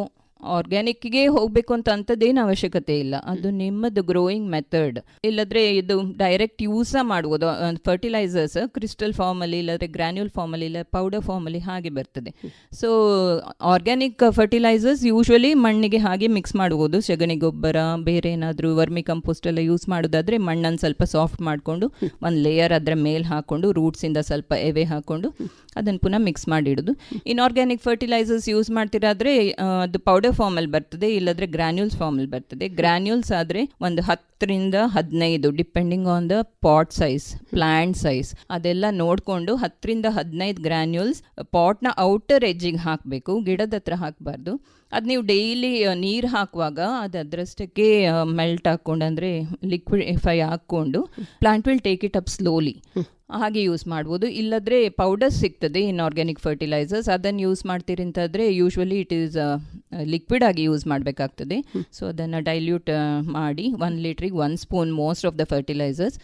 ಆರ್ಗ್ಯಾನಿಕ್ಗೆ ಹೋಗಬೇಕು ಅಂತ ಅಂಥದ್ದೇನು ಅವಶ್ಯಕತೆ ಇಲ್ಲ. ಅದು ನಿಮ್ಮದು ಗ್ರೋಯಿಂಗ್ ಮೆಥಡ್. ಇಲ್ಲದ್ರೆ ಇದು ಡೈರೆಕ್ಟ್ ಯೂಸ ಮಾಡ್ಬೋದು. ಫರ್ಟಿಲೈಸರ್ಸ್ ಕ್ರಿಸ್ಟಲ್ ಫಾರ್ಮಲ್ಲಿ, ಇಲ್ಲದ್ರೆ ಗ್ರ್ಯಾನ್ಯೂಲ್ ಫಾರ್ಮಲ್ಲಿ, ಇಲ್ಲ ಪೌಡರ್ ಫಾರ್ಮಲ್ಲಿ ಹಾಗೆ ಬರ್ತದೆ. ಸೊ ಆರ್ಗ್ಯಾನಿಕ್ ಫರ್ಟಿಲೈಸರ್ಸ್ ಯೂಶ್ವಲಿ ಮಣ್ಣಿಗೆ ಹಾಗೆ ಮಿಕ್ಸ್ ಮಾಡ್ಬೋದು. ಸಗಣಿ ಗೊಬ್ಬರ, ಬೇರೆ ಏನಾದರೂ ವರ್ಮಿ ಕಂಪೋಸ್ಟ್ ಎಲ್ಲ ಯೂಸ್ ಮಾಡೋದಾದರೆ ಮಣ್ಣನ್ನು ಸ್ವಲ್ಪ ಸಾಫ್ಟ್ ಮಾಡಿಕೊಂಡು ಒಂದು ಲೇಯರ್ ಅದರ ಮೇಲೆ ಹಾಕ್ಕೊಂಡು ರೂಟ್ಸಿಂದ ಸ್ವಲ್ಪ ಎವೆ ಹಾಕ್ಕೊಂಡು ಅದನ್ನು ಪುನಃ ಮಿಕ್ಸ್ ಮಾಡಿಡೋದು. ಇನ್ಆರ್ಗ್ಯಾನಿಕ್ ಫರ್ಟಿಲೈಸರ್ಸ್ ಯೂಸ್ ಮಾಡ್ತಿರಾದರೆ ಅದು ಪೌಡರ್ ಫಾರ್ಮಲ್ಲಿ ಬರ್ತದೆ, ಇಲ್ಲದ್ರೆ ಗ್ರ್ಯಾನ್ಯೂಲ್ಸ್ ಫಾರ್ಮಲ್ಲಿ ಬರ್ತದೆ. ಗ್ರ್ಯಾನ್ಯೂಲ್ಸ್ ಆದರೆ ಒಂದು 10-15 depending on the pot size, plant size ಅದೆಲ್ಲ ನೋಡಿಕೊಂಡು 10-15 ಗ್ರ್ಯಾನ್ಯೂಲ್ಸ್ ಪಾಟ್ನ ಔಟರ್ ಎಜ್ಜಿಗೆ ಹಾಕಬೇಕು, ಗಿಡದ ಹತ್ರ ಹಾಕಬಾರ್ದು. ಅದು ನೀವು ಡೈಲಿ ನೀರು ಹಾಕುವಾಗ ಅದು ಅದರಷ್ಟಕ್ಕೆ ಮೆಲ್ಟ್ ಹಾಕ್ಕೊಂಡು, ಅಂದರೆ ಲಿಕ್ವಿಡಿಫೈ ಹಾಕ್ಕೊಂಡು plant will take it up slowly, ಹಾಗೆ ಯೂಸ್ ಮಾಡ್ಬೋದು. ಇಲ್ಲದ್ರೆ ಪೌಡರ್ಸ್ ಸಿಗ್ತದೆ ಇನ್ಆರ್ಗ್ಯಾನಿಕ್ ಫರ್ಟಿಲೈಸರ್ಸ್, ಅದನ್ನು ಯೂಸ್ ಮಾಡ್ತೀರಿ ಅಂತಂದರೆ ಯೂಶ್ವಲಿ ಇಟ್ ಈಸ್ ಲಿಕ್ವಿಡ್ ಆಗಿ ಯೂಸ್ ಮಾಡಬೇಕಾಗ್ತದೆ. ಸೊ ಅದನ್ನು ಡೈಲ್ಯೂಟ್ ಮಾಡಿ 1 ಲೀಟ್ರಿಗೆ 1 spoon most of the fertilisers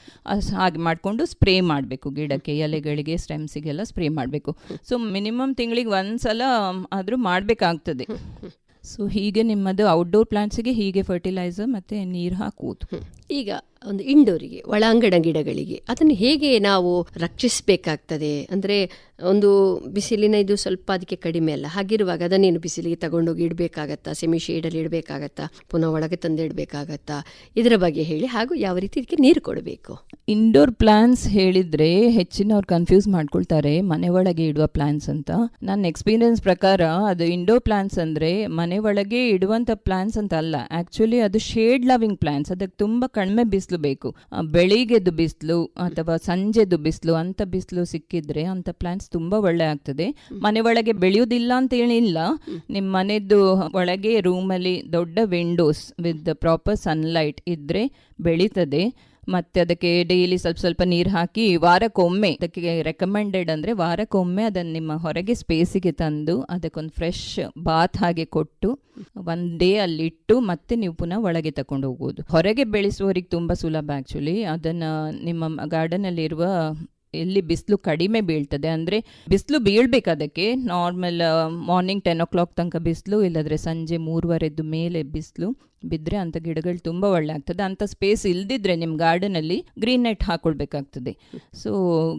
ಹಾಗೆ ಮಾಡಿಕೊಂಡು ಸ್ಪ್ರೇ ಮಾಡಬೇಕು ಗಿಡಕ್ಕೆ, ಎಲೆಗಳಿಗೆ, ಸ್ಟೆಮ್ಸಿಗೆಲ್ಲ ಸ್ಪ್ರೇ ಮಾಡಬೇಕು. ಸೊ ಮಿನಿಮಮ್ ತಿಂಗಳಿಗೆ 1 ಸಲ ಆದರೂ ಮಾಡಬೇಕಾಗ್ತದೆ. ಸೊ ಹೀಗೆ ನಿಮ್ಮದು ಔಟ್ಡೋರ್ ಪ್ಲಾಂಟ್ಸಿಗೆ ಹೀಗೆ ಫರ್ಟಿಲೈಸರ್ ಮತ್ತು ನೀರು ಹಾಕುವುದು. ಈಗ ಒಂದು ಇಂಡೋರಿಗೆ, ಒಳಾಂಗಣ ಗಿಡಗಳಿಗೆ ಅದನ್ನು ಹೇಗೆ ನಾವು ರಕ್ಷಿಸಬೇಕಾಗ್ತದೆ? ಅಂದರೆ ಒಂದು ಬಿಸಿಲಿನ ಇದು ಸ್ವಲ್ಪ ಅದಕ್ಕೆ ಕಡಿಮೆ ಅಲ್ಲ, ಹಾಗಿರುವಾಗ ಅದನ್ನೇನು ಬಿಸಿಲಿಗೆ ತಗೊಂಡೋಗಿ ಇಡಬೇಕಾಗತ್ತಾ, ಸೆಮಿ ಶೇಡಲ್ಲಿ ಇಡಬೇಕಾಗತ್ತಾ, ಪುನಃ ಒಳಗೆ ತಂದು ಇಡಬೇಕಾಗತ್ತಾ, ಇದರ ಬಗ್ಗೆ ಹೇಳಿ. ಹಾಗೂ ಯಾವ ರೀತಿ ಇದಕ್ಕೆ ನೀರು ಕೊಡಬೇಕು? ಇಂಡೋರ್ ಪ್ಲಾಂಟ್ಸ್ ಹೇಳಿದರೆ ಹೆಚ್ಚಿನವ್ರು ಕನ್ಫ್ಯೂಸ್ ಮಾಡ್ಕೊಳ್ತಾರೆ ಮನೆ ಒಳಗೆ ಇಡುವ ಪ್ಲಾಂಟ್ಸ್ ಅಂತ. ನನ್ನ ಎಕ್ಸ್ಪೀರಿಯನ್ಸ್ ಪ್ರಕಾರ ಅದು ಇಂಡೋರ್ ಪ್ಲಾಂಟ್ಸ್ ಅಂದರೆ ಮನೆ ಒಳಗೆ ಇಡುವಂಥ ಪ್ಲಾಂಟ್ಸ್ ಅಂತ ಅಲ್ಲ. ಆ್ಯಕ್ಚುಲಿ ಅದು ಶೇಡ್ ಲವಿಂಗ್ ಪ್ಲಾಂಟ್ಸ್. ಅದಕ್ಕೆ ತುಂಬ ಕಡಿಮೆ ಬಿಸಿಲು ಬೇಕು, ಬೆಳಿಗ್ಗೆದು ಬಿಸಿಲು ಅಥವಾ ಸಂಜೆದು ಬಿಸಿಲು, ಅಂಥ ಬಿಸಿಲು ಸಿಕ್ಕಿದ್ರೆ ಅಂಥ ಪ್ಲಾಂಟ್ಸ್ ತುಂಬ ಒಳ್ಳೆ ಆಗ್ತದೆ. ಮನೆ ಒಳಗೆ ಬೆಳೆಯೋದಿಲ್ಲ ಅಂತ ಏನಿಲ್ಲ, ನಿಮ್ಮ ಮನೆಯದ್ದು ಒಳಗೆ ರೂಮಲ್ಲಿ ದೊಡ್ಡ ವಿಂಡೋಸ್ ವಿತ್ ಪ್ರಾಪರ್ ಸನ್ಲೈಟ್ ಇದ್ದರೆ ಬೆಳೀತದೆ. ಮತ್ತು ಅದಕ್ಕೆ ಡೈಲಿ ಸ್ವಲ್ಪ ನೀರು ಹಾಕಿ ವಾರಕ್ಕೊಮ್ಮೆ, ಅದಕ್ಕೆ ರೆಕಮೆಂಡೆಡ್ ಅಂದರೆ ವಾರಕ್ಕೊಮ್ಮೆ ಅದನ್ನು ನಿಮ್ಮ ಹೊರಗೆ ಸ್ಪೇಸಿಗೆ ತಂದು ಅದಕ್ಕೊಂದು ಫ್ರೆಶ್ ಬಾತ್ ಹಾಗೆ ಕೊಟ್ಟು 1 ಡೇ ಅಲ್ಲಿಟ್ಟು ಮತ್ತೆ ನೀವು ಪುನಃ ಒಳಗೆ ತಗೊಂಡು ಹೋಗ್ಬೋದು. ಹೊರಗೆ ಬೆಳೆಸುವವರಿಗೆ ತುಂಬ ಸುಲಭ ಆ್ಯಕ್ಚುಲಿ. ಅದನ್ನು ನಿಮ್ಮ ಗಾರ್ಡನಲ್ಲಿರುವ ಎಲ್ಲಿ ಬಿಸಿಲು ಕಡಿಮೆ ಬೀಳ್ತದೆ, ಅಂದರೆ ಬಿಸಿಲು ಬೀಳ್ಬೇಕು ಅದಕ್ಕೆ ನಾರ್ಮಲ್ ಮಾರ್ನಿಂಗ್ 10 o'clock ತನಕ ಬಿಸಿಲು, ಇಲ್ಲದ್ರೆ ಸಂಜೆ 3:15 ಮೇಲೆ ಬಿಸಿಲು ಬಿದ್ದರೆ ಅಂಥ ಗಿಡಗಳು ತುಂಬ ಒಳ್ಳೆ ಆಗ್ತದೆ. ಅಂಥ ಸ್ಪೇಸ್ ಇಲ್ದಿದ್ರೆ ನಿಮ್ಮ ಗಾರ್ಡನಲ್ಲಿ ಗ್ರೀನ್ ನೆಟ್ ಹಾಕೊಳ್ಬೇಕಾಗ್ತದೆ. ಸೊ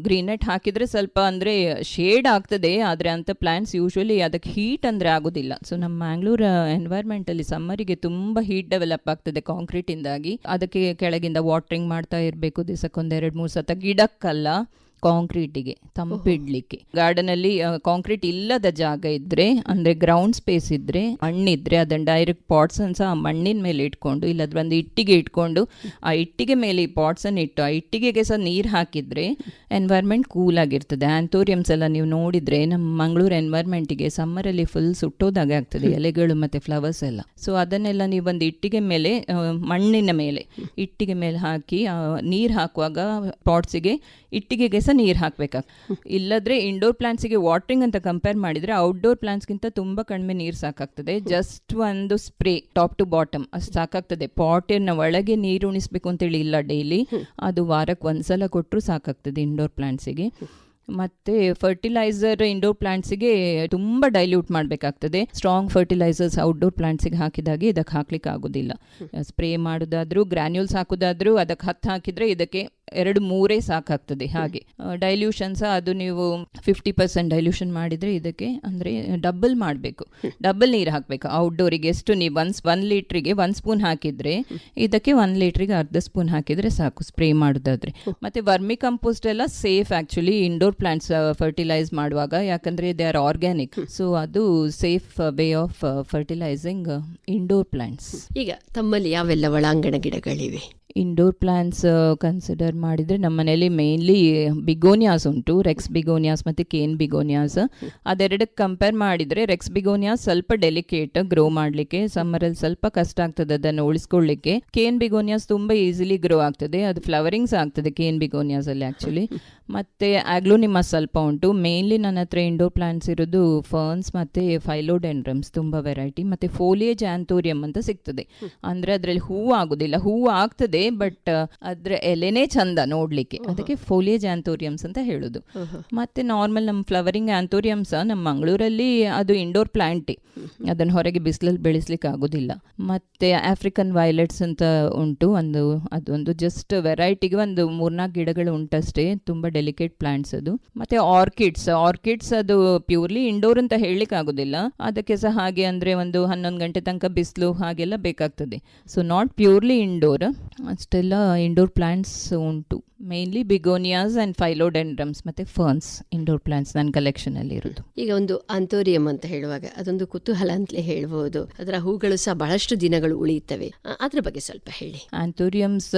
ಗ್ರೀನ್ ನೆಟ್ ಹಾಕಿದರೆ ಸ್ವಲ್ಪ ಅಂದರೆ ಶೇಡ್ ಆಗ್ತದೆ, ಆದರೆ ಅಂಥ ಪ್ಲಾಂಟ್ಸ್ ಯೂಶ್ವಲಿ ಅದಕ್ಕೆ ಹೀಟ್ ಅಂದರೆ ಆಗೋದಿಲ್ಲ. ಸೊ ನಮ್ಮ ಮ್ಯಾಂಗ್ಳೂರ್ ಎನ್ವೈರ್ಮೆಂಟಲ್ಲಿ ಸಮ್ಮರಿಗೆ ತುಂಬ ಹೀಟ್ ಡೆವಲಪ್ ಆಗ್ತದೆ ಕಾಂಕ್ರೀಟಿಂದಾಗಿ. ಅದಕ್ಕೆ ಕೆಳಗಿಂದ ವಾಟ್ರಿಂಗ್ ಮಾಡ್ತಾ ಇರಬೇಕು, ದಿವಸಕ್ಕೊಂದು 2-3 ಸತ. ಗಿಡಕ್ಕಲ್ಲ, ಕಾಂಕ್ರೀಟಿಗೆ ತಂಪಿಡ್ಲಿಕ್ಕೆ. ಗಾರ್ಡನ್ ಅಲ್ಲಿ ಕಾಂಕ್ರೀಟ್ ಇಲ್ಲದ ಜಾಗ ಇದ್ರೆ, ಅಂದ್ರೆ ಗ್ರೌಂಡ್ ಸ್ಪೇಸ್ ಇದ್ರೆ, ಮಣ್ಣಿದ್ರೆ ಅದನ್ನ ಡೈರೆಕ್ಟ್ ಪಾಟ್ಸ್ ಅನ್ನು ಸಹ ಮಣ್ಣಿನ ಮೇಲೆ ಇಟ್ಕೊಂಡು, ಇಲ್ಲದ್ರೆ ಒಂದು ಇಟ್ಟಿಗೆ ಇಟ್ಕೊಂಡು ಆ ಇಟ್ಟಿಗೆ ಮೇಲೆ ಈ ಪಾಟ್ಸ್ ಅನ್ನು ಇಟ್ಟು ಆ ಇಟ್ಟಿಗೆಗೆ ಸಹ ನೀರು ಹಾಕಿದ್ರೆ ಎನ್ವೈರ್ಮೆಂಟ್ ಕೂಲ್ ಆಗಿರ್ತದೆ. ಆಂಥೋರಿಯಮ್ಸ್ ಎಲ್ಲ ನೀವು ನೋಡಿದ್ರೆ ನಮ್ಮ ಮಂಗಳೂರು ಎನ್ವೈರ್ಮೆಂಟಿಗೆ ಸಮ್ಮರಲ್ಲಿ ಫುಲ್ ಸುಟ್ಟೋದಾಗೆ ಆಗ್ತದೆ, ಎಲೆಗಳು ಮತ್ತೆ ಫ್ಲವರ್ಸ್ ಎಲ್ಲ. ಸೊ ಅದನ್ನೆಲ್ಲ ನೀವು ಒಂದು ಇಟ್ಟಿಗೆ ಮೇಲೆ, ಮಣ್ಣಿನ ಮೇಲೆ ಇಟ್ಟಿಗೆ ಮೇಲೆ ಹಾಕಿ ನೀರು ಹಾಕುವಾಗ ಪಾಟ್ಸಿಗೆ ಇಟ್ಟಿಗೆಗೆ ಸಹ ನೀರು ಹಾಕಬೇಕಾಗ್ತದೆ. ಇಲ್ಲದ್ರೆ ಇಂಡೋರ್ ಪ್ಲಾಂಟ್ಸಿಗೆ ವಾಟರಿಂಗ್ ಅಂತ ಕಂಪೇರ್ ಮಾಡಿದ್ರೆ ಔಟ್ಡೋರ್ ಪ್ಲಾಂಟ್ಸ್ಗಿಂತ ತುಂಬ ಕಡಿಮೆ ನೀರು ಸಾಕಾಗ್ತದೆ. ಜಸ್ಟ್ ಒಂದು ಸ್ಪ್ರೇ ಟಾಪ್ ಟು ಬಾಟಮ್ ಅಷ್ಟು ಸಾಕಾಗ್ತದೆ. ಪಾಟಿನ ಒಳಗೆ ನೀರು ಉಣಿಸ್ಬೇಕು ಅಂತೇಳಿ ಇಲ್ಲ, ಡೈಲಿ ಅದು ವಾರಕ್ಕೆ ಒಂದ್ಸಲ ಕೊಟ್ಟರು ಸಾಕಾಗ್ತದೆ ಇಂಡೋರ್ ಪ್ಲಾಂಟ್ಸಿಗೆ. ಮತ್ತು ಫರ್ಟಿಲೈಸರ್ ಇಂಡೋರ್ ಪ್ಲಾಂಟ್ಸಿಗೆ ತುಂಬ ಡೈಲ್ಯೂಟ್ ಮಾಡಬೇಕಾಗ್ತದೆ. ಸ್ಟ್ರಾಂಗ್ ಫರ್ಟಿಲೈಸರ್ಸ್ ಔಟ್ಡೋರ್ ಪ್ಲಾಂಟ್ಸಿಗೆ ಹಾಕಿದಾಗೆ ಇದಕ್ಕೆ ಹಾಕ್ಲಿಕ್ಕೆ ಆಗೋದಿಲ್ಲ. ಸ್ಪ್ರೇ ಮಾಡೋದಾದ್ರೂ ಗ್ರ್ಯಾನ್ಯೂಲ್ಸ್ ಹಾಕೋದಾದ್ರೂ ಅದಕ್ಕೆ 10 ಹಾಕಿದರೆ ಇದಕ್ಕೆ 2-3 ಸಾಕಾಗ್ತದೆ. ಹಾಗೆ ಡೈಲ್ಯೂಷನ್ ಸಹ ಅದು ನೀವು 50% ಡೈಲ್ಯೂಷನ್ ಮಾಡಿದರೆ ಇದಕ್ಕೆ ಅಂದರೆ ಡಬಲ್ ಮಾಡಬೇಕು, ಡಬಲ್ ನೀರು ಹಾಕಬೇಕು. ಔಟ್ಡೋರಿಗೆ ಎಷ್ಟು ನೀವು 1 ಲೀಟ್ರಿಗೆ 1 ಸ್ಪೂನ್ ಹಾಕಿದರೆ ಇದಕ್ಕೆ 1 ಲೀಟ್ರಿಗೆ ಅರ್ಧ ಸ್ಪೂನ್ ಹಾಕಿದರೆ ಸಾಕು ಸ್ಪ್ರೇ ಮಾಡೋದಾದರೆ. ಮತ್ತು ವರ್ಮಿ ಕಂಪೋಸ್ಟ್ ಎಲ್ಲ safe actually indoor plants fertilise ಮಾಡುವಾಗ, ಯಾಕಂದರೆ ದೇ ಆರ್ ಆರ್ಗ್ಯಾನಿಕ್. ಸೊ ಅದು safe way of fertilising indoor plants. ಈಗ ತಮ್ಮಲ್ಲಿ ಯಾವೆಲ್ಲ ಒಳಾಂಗಣ ಗಿಡಗಳಿವೆ? ಇಂಡೋರ್ ಪ್ಲಾಂಟ್ಸ್ ಕನ್ಸಿಡರ್ ಮಾಡಿದರೆ ನಮ್ಮ ಮನೇಲಿ ಮೇನ್ಲಿ ಬಿಗೋನಿಯಾಸ್ ಉಂಟು, ರೆಕ್ಸ್ ಬಿಗೋನಿಯಾಸ್ ಮತ್ತು ಕೇನ್ ಬಿಗೋನಿಯಾಸ್. ಅದೆರಡಕ್ಕೆ ಕಂಪೇರ್ ಮಾಡಿದರೆ ರೆಕ್ಸ್ ಬಿಗೋನಿಯಾಸ್ ಸ್ವಲ್ಪ ಡೆಲಿಕೇಟ್ ಗ್ರೋ ಮಾಡಲಿಕ್ಕೆ, ಸಮ್ಮರಲ್ಲಿ ಸ್ವಲ್ಪ ಕಷ್ಟ ಆಗ್ತದೆ ಅದನ್ನು ಉಳಿಸ್ಕೊಳ್ಳಿಕ್ಕೆ. ಕೇನ್ ಬಿಗೋನಿಯಾಸ್ ತುಂಬ ಈಸಿಲಿ ಗ್ರೋ ಆಗ್ತದೆ, ಅದು ಫ್ಲವರಿಂಗ್ಸ್ ಆಗ್ತದೆ ಕೇನ್ ಬಿಗೋನಿಯಾಸಲ್ಲಿ ಆ್ಯಕ್ಚುಲಿ. ಮತ್ತು ಆಗ್ಲೋನಿಮಸ್ ಸ್ವಲ್ಪ ಉಂಟು. ಮೇನ್ಲಿ ನನ್ನ ಹತ್ರ ಇಂಡೋರ್ ಪ್ಲಾಂಟ್ಸ್ ಇರೋದು ಫರ್ನ್ಸ್ ಮತ್ತು ಫೈಲೋಡೆಂಡ್ರಮ್ಸ್ ತುಂಬ ವೆರೈಟಿ, ಮತ್ತು ಫೋಲಿಯೇಜ್ ಆಂಥೋರಿಯಂ ಅಂತ ಸಿಗ್ತದೆ. ಅಂದರೆ ಅದರಲ್ಲಿ ಹೂವು ಆಗೋದಿಲ್ಲ, ಹೂವು ಆಗ್ತದೆ ಬಟ್ ಅದ್ರ ಎಲೆನೇ ಚಂದ ನೋಡ್ಲಿಕ್ಕೆ, ಅದಕ್ಕೆ ಫೋಲಿಯೇಜ್ ಆಂಥೋರಿಯಮ್ಸ್ ಅಂತ ಹೇಳೋದು. ಮತ್ತೆ ನಾರ್ಮಲ್ ನಮ್ಮ ಫ್ಲವರಿಂಗ್ ಆಂಥೋರಿಯಮ್ಸ್ ನಮ್ಮ ಮಂಗಳೂರಲ್ಲಿ ಅದು ಇಂಡೋರ್ ಪ್ಲಾಂಟೇ, ಅದನ್ನು ಹೊರಗೆ ಬಿಸಿಲಲ್ಲಿ ಬೆಳೆಸ್ಲಿಕ್ಕೆ ಆಗೋದಿಲ್ಲ. ಮತ್ತೆ ಆಫ್ರಿಕನ್ ವೈಲೆಟ್ಸ್ ಅಂತ ಉಂಟು, ಅದೊಂದು ಜಸ್ಟ್ ವೆರೈಟಿಗೆ ಒಂದು 3-4 ಗಿಡಗಳು ಉಂಟಷ್ಟೇ, ತುಂಬ ಡೆಲಿಕೇಟ್ ಪ್ಲಾಂಟ್ಸ್ ಅದು. ಮತ್ತೆ ಆರ್ಕಿಡ್ಸ್ ಅದು ಪ್ಯೂರ್ಲಿ ಇಂಡೋರ್ ಅಂತ ಹೇಳಲಿಕ್ಕೆ ಆಗೋದಿಲ್ಲ, ಅದಕ್ಕೆ ಸಹ ಹಾಗೆ ಅಂದರೆ ಒಂದು 11 ಗಂಟೆ ತನಕ ಬಿಸಿಲು ಹಾಗೆಲ್ಲ ಬೇಕಾಗ್ತದೆ. ಸೊ ನಾಟ್ ಪ್ಯೂರ್ಲಿ ಇಂಡೋರ್, ಅಷ್ಟೆಲ್ಲ ಇಂಡೋರ್ ಪ್ಲಾಂಟ್ಸ್ ಉಂಟು. ಮೇನ್ಲಿ ಬಿಗೋನಿಯಾಸ್ ಆ್ಯಂಡ್ ಫೈಲೋಡೆಂಡ್ರಮ್ಸ್ ಮತ್ತು ಫರ್ನ್ಸ್ ಇಂಡೋರ್ ಪ್ಲಾಂಟ್ಸ್ ನನ್ನ ಕಲೆಕ್ಷನಲ್ಲಿ ಇರೋದು. ಈಗ ಒಂದು ಆಂಥೋರಿಯಂ ಅಂತ ಹೇಳುವಾಗ ಅದೊಂದು ಕುತೂಹಲ ಅಂತಲೇ ಹೇಳ್ಬೋದು, ಅದರ ಹೂಗಳು ಸಹ ಬಹಳಷ್ಟು ದಿನಗಳು ಉಳಿಯುತ್ತವೆ, ಅದ್ರ ಬಗ್ಗೆ ಸ್ವಲ್ಪ ಹೇಳಿ. ಆಂಥೋರಿಯಮ್ಸ್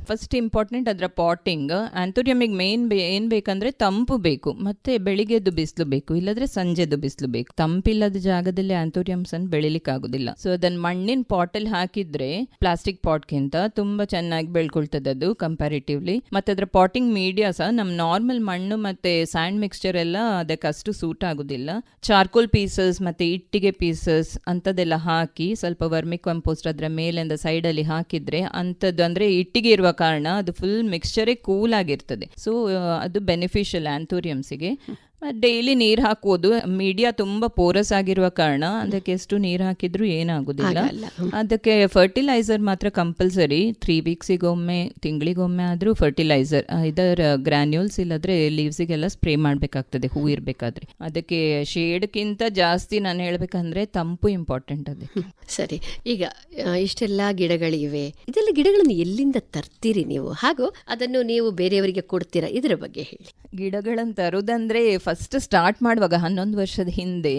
ಫಸ್ಟ್ ಇಂಪಾರ್ಟೆಂಟ್ ಅದರ ಪಾಟಿಂಗ್. ಆಂಥೋರಿಯಮಿಗೆ ಮೇನ್ ಏನು ಬೇಕಂದರೆ ತಂಪು ಬೇಕು, ಮತ್ತು ಬೆಳಿಗ್ಗೆದ್ದು ಬಿಸಿಲು ಬೇಕು, ಇಲ್ಲದ್ರೆ ಸಂಜೆದು ಬಿಸಿಲು ಬೇಕು. ತಂಪಿಲ್ಲದ ಜಾಗದಲ್ಲಿ ಆಂಥೋರಿಯಮ್ಸನ್ನು ಬೆಳಿಲಿಕ್ಕಾಗೋದಿಲ್ಲ. ಸೊ ಅದನ್ನು ಮಣ್ಣಿನ ಪಾಟಲ್ಲಿ ಹಾಕಿದರೆ ಪ್ಲಾಸ್ಟಿಕ್ ಪಾಟ್ಗಿಂತ ತುಂಬ ಚೆನ್ನಾಗಿ ಬೆಳ್ಕೊಳ್ತದೆ ಅದು ಕಂಪ್ಯಾರಿಟಿವ್ಲಿ. ಮತ್ತು ಅದರ ಪಾಟಿಂಗ್ ಮೀಡಿಯಾ ಸಹ ನಮ್ಮ ನಾರ್ಮಲ್ ಮಣ್ಣು ಮತ್ತು ಸ್ಯಾಂಡ್ ಮಿಕ್ಸ್ಚರ್ ಎಲ್ಲ ಅದಕ್ಕೆ ಅಷ್ಟು ಸೂಟ್ ಆಗೋದಿಲ್ಲ. ಚಾರ್ಕೋಲ್ ಪೀಸಸ್ ಮತ್ತು ಇಟ್ಟಿಗೆ ಪೀಸಸ್ ಅಂಥದ್ದೆಲ್ಲ ಹಾಕಿ ಸ್ವಲ್ಪ ವರ್ಮಿ ಕಂಪೋಸ್ಟ್ ಅದರ ಮೇಲಿಂದ ಸೈಡಲ್ಲಿ ಹಾಕಿದರೆ ಅಂಥದ್ದು, ಅಂದರೆ ಇಟ್ಟಿಗೆ ಇರುವ ಕಾರಣ ಅದು ಫುಲ್ ಮಿಕ್ಸ್ಚರೇ ಕೂಲ್ ಆಗಿರ್ತದೆ. ಸೊ ಅದು ಬೆನಿಫಿಷಿಯಲ್ ಆಂಥೋರಿಯಮ್ಸಿಗೆ. ಡೈಲಿ ನೀರು ಹಾಕುವುದು, ಮೀಡಿಯಾ ತುಂಬ ಪೋರಸ್ ಆಗಿರುವ ಕಾರಣ ಅದಕ್ಕೆ ಎಷ್ಟು ನೀರು ಹಾಕಿದ್ರೂ ಏನಾಗೋದಿಲ್ಲ. ಅದಕ್ಕೆ ಫರ್ಟಿಲೈಸರ್ ಮಾತ್ರ ಕಂಪಲ್ಸರಿ, 3 ವೀಕ್ಸಿಗೊಮ್ಮೆ ತಿಂಗಳಿಗೊಮ್ಮೆ ಆದರೂ ಫರ್ಟಿಲೈಸರ್, ಇದರ ಗ್ರ್ಯಾನ್ಯೂಲ್ಸ್ ಇಲ್ಲದ್ರೆ ಲೀವ್ಸಿಗೆಲ್ಲ ಸ್ಪ್ರೇ ಮಾಡಬೇಕಾಗ್ತದೆ ಹೂ ಇರಬೇಕಾದ್ರೆ. ಅದಕ್ಕೆ ಶೇಡ್ಗಿಂತ ಜಾಸ್ತಿ ನಾನು ಹೇಳಬೇಕಂದ್ರೆ ತಂಪು ಇಂಪಾರ್ಟೆಂಟ್ ಅದಕ್ಕೆ. ಸರಿ, ಈಗ ಇಷ್ಟೆಲ್ಲ ಗಿಡಗಳಿವೆ, ಇದೆಲ್ಲ ಗಿಡಗಳನ್ನು ಎಲ್ಲಿಂದ ತರ್ತೀರಿ ನೀವು, ಹಾಗೂ ಅದನ್ನು ನೀವು ಬೇರೆಯವರಿಗೆ ಕೊಡ್ತೀರಾ, ಇದರ ಬಗ್ಗೆ ಹೇಳಿ. ಗಿಡಗಳನ್ನು ತರೋದಂದರೆ ಫಸ್ಟ್ ಸ್ಟಾರ್ಟ್ ಮಾಡುವಾಗ 11 ವರ್ಷದ ಹಿಂದೆ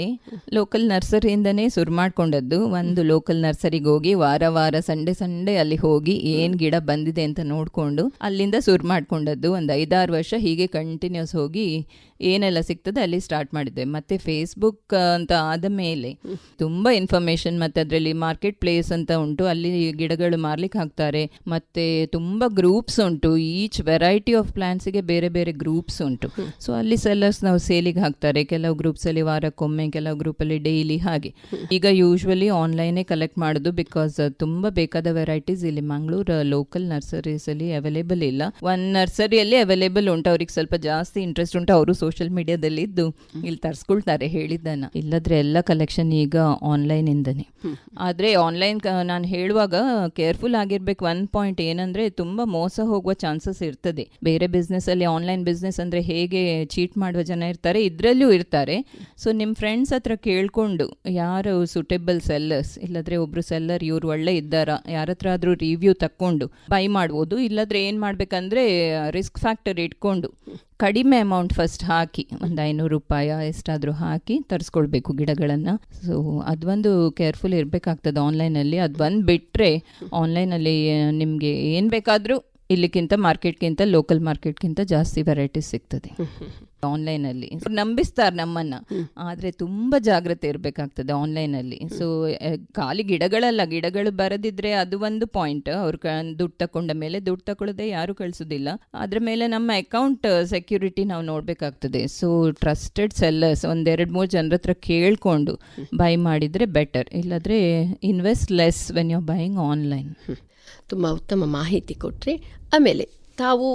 ಲೋಕಲ್ ನರ್ಸರಿಯಿಂದನೇ ಶುರು ಮಾಡ್ಕೊಂಡದ್ದು. ಒಂದು ಲೋಕಲ್ ನರ್ಸರಿಗೆ ಹೋಗಿ ವಾರ ಸಂಡೇ ಅಲ್ಲಿ ಹೋಗಿ ಏನು ಗಿಡ ಬಂದಿದೆ ಅಂತ ನೋಡಿಕೊಂಡು ಅಲ್ಲಿಂದ ಶುರು ಮಾಡ್ಕೊಂಡದ್ದು. ಒಂದು 5-6 ವರ್ಷ ಹೀಗೆ ಕಂಟಿನ್ಯೂಸ್ ಹೋಗಿ ಏನೆಲ್ಲ ಸಿಗ್ತದೆ ಅಲ್ಲಿ ಸ್ಟಾರ್ಟ್ ಮಾಡಿದ್ದೆ. ಮತ್ತು ಫೇಸ್ಬುಕ್ ಅಂತ ಆದ ಮೇಲೆ ತುಂಬ ಇನ್ಫಾರ್ಮೇಷನ್, ಮತ್ತು ಅದರಲ್ಲಿ ಮಾರ್ಕೆಟ್ ಪ್ಲೇಸ್ ಅಂತ ಉಂಟು, ಅಲ್ಲಿ ಗಿಡಗಳು ಮಾರ್ಲಿಕ್ಕೆ ಹಾಕ್ತಾರೆ. ಮತ್ತು ತುಂಬ ಗ್ರೂಪ್ಸ್ ಉಂಟು, ಈಚ್ ವೆರೈಟಿ ಆಫ್ ಪ್ಲಾಂಟ್ಸಿಗೆ ಬೇರೆ ಬೇರೆ ಗ್ರೂಪ್ಸ್ ಉಂಟು. ಸೊ ಅಲ್ಲಿ ಸೆಲ್ಲರ್ಸ್ ನಾವು ಸೇಲಿಗೆ ಹಾಕ್ತಾರೆ, ಕೆಲವು ಗ್ರೂಪ್ಸಲ್ಲಿ ವಾರಕ್ಕೊಮ್ಮೆ, ಕೆಲವು ಗ್ರೂಪಲ್ಲಿ ಡೈಲಿ. ಹಾಗೆ ಈಗ ಯೂಶ್ವಲಿ ಆನ್ಲೈನೇ ಕಲೆಕ್ಟ್ ಮಾಡೋದು, ಬಿಕಾಸ್ ತುಂಬ ಬೇಕಾದ ವೆರೈಟೀಸ್ ಇಲ್ಲಿ ಮಂಗಳೂರು ಲೋಕಲ್ ನರ್ಸರೀಸಲ್ಲಿ ಅವೈಲೇಬಲ್ ಇಲ್ಲ. ಒಂದು ನರ್ಸರಿಯಲ್ಲಿ ಅವೈಲೇಬಲ್ ಉಂಟು, ಅವ್ರಿಗೆ ಸ್ವಲ್ಪ ಜಾಸ್ತಿ ಇಂಟ್ರೆಸ್ಟ್ ಉಂಟು, ಅವರು ಸೋಷಿಯಲ್ ಮೀಡಿಯಾದಲ್ಲಿ ಇದ್ದು ಇಲ್ಲಿ ತರಿಸ್ಕೊಳ್ತಾರೆ ಹೇಳಿದ್ದನ್ನು. ಇಲ್ಲದ್ರೆ ಎಲ್ಲ ಕಲೆಕ್ಷನ್ ಈಗ ಆನ್ಲೈನ್ ಇಂದನೇ. ಆದರೆ ಆನ್ಲೈನ್ ನಾನು ಹೇಳುವಾಗ ಕೇರ್ಫುಲ್ ಆಗಿರ್ಬೇಕು. 1 ಪಾಯಿಂಟ್ ಏನಂದ್ರೆ ತುಂಬ ಮೋಸ ಹೋಗುವ ಚಾನ್ಸಸ್ ಇರ್ತದೆ. ಬೇರೆ ಬಿಸ್ನೆಸ್ ಅಲ್ಲಿ ಆನ್ಲೈನ್ ಬಿಸ್ನೆಸ್ ಅಂದ್ರೆ ಹೇಗೆ ಚೀಟ್ ಮಾಡುವ ಜನ ಜನ ಇರ್ತಾರೆ, ಇದರಲ್ಲೂ ಇರ್ತಾರೆ. ಸೊ ನಿಮ್ಮ ಫ್ರೆಂಡ್ಸ್ ಹತ್ರ ಕೇಳಿಕೊಂಡು ಯಾರು ಸೂಟೇಬಲ್ ಸೆಲ್ಲರ್ಸ್, ಇಲ್ಲಾಂದರೆ ಒಬ್ಬರು ಸೆಲ್ಲರ್ ಇವ್ರು ಒಳ್ಳೆ ಇದ್ದಾರಾ, ಯಾರ ಹತ್ರ ಆದರೂ ರಿವ್ಯೂ ತಕ್ಕೊಂಡು ಬೈ ಮಾಡ್ಬೋದು. ಇಲ್ಲಾಂದರೆ ಏನು ಮಾಡಬೇಕಂದ್ರೆ ರಿಸ್ಕ್ ಫ್ಯಾಕ್ಟರ್ ಇಟ್ಕೊಂಡು ಕಡಿಮೆ ಅಮೌಂಟ್ ಫಸ್ಟ್ ಹಾಕಿ, ಒಂದು 500 ರೂಪಾಯಿ ಎಷ್ಟಾದರೂ ಹಾಕಿ ತರಿಸ್ಕೊಳ್ಬೇಕು ಗಿಡಗಳನ್ನು. ಸೊ ಅದೊಂದು ಕೇರ್ಫುಲ್ ಇರಬೇಕಾಗ್ತದೆ ಆನ್ಲೈನಲ್ಲಿ. ಅದು ಒಂದು ಬಿಟ್ಟರೆ ಆನ್ಲೈನಲ್ಲಿ ನಿಮಗೆ ಏನು ಬೇಕಾದರೂ ಇಲ್ಲಿಗಿಂತ ಮಾರ್ಕೆಟ್ಗಿಂತ ಲೋಕಲ್ ಮಾರ್ಕೆಟ್ಗಿಂತ ಜಾಸ್ತಿ ವೆರೈಟೀಸ್ ಸಿಗ್ತದೆ ಆನ್ಲೈನಲ್ಲಿ. ನಂಬಿಸ್ತಾರೆ ನಮ್ಮನ್ನು, ಆದರೆ ತುಂಬ ಜಾಗ್ರತೆ ಇರಬೇಕಾಗ್ತದೆ ಆನ್ಲೈನಲ್ಲಿ. ಸೊ ಖಾಲಿ ಗಿಡಗಳು ಬರದಿದ್ರೆ ಅದು ಒಂದು ಪಾಯಿಂಟ್. ಅವ್ರು ದುಡ್ಡು ತಗೊಂಡ ಮೇಲೆ ದುಡ್ಡು ತಗೊಳ್ಳದೆ ಯಾರು ಕಳಿಸೋದಿಲ್ಲ. ಅದ್ರ ಮೇಲೆ ನಮ್ಮ ಅಕೌಂಟ್ ಸೆಕ್ಯೂರಿಟಿ ನಾವು ನೋಡಬೇಕಾಗ್ತದೆ. ಸೊ ಟ್ರಸ್ಟೆಡ್ ಸೆಲ್ಲರ್ಸ್ 1-2-3 ಜನರ ಹತ್ರ ಕೇಳಿಕೊಂಡು ಬೈ ಮಾಡಿದರೆ ಬೆಟರ್. ಇಲ್ಲಾಂದರೆ invest less when you are buying online. ತುಂಬ ಉತ್ತಮ ಮಾಹಿತಿ ಕೊಟ್ರಿ. ಆಮೇಲೆ ತಾವು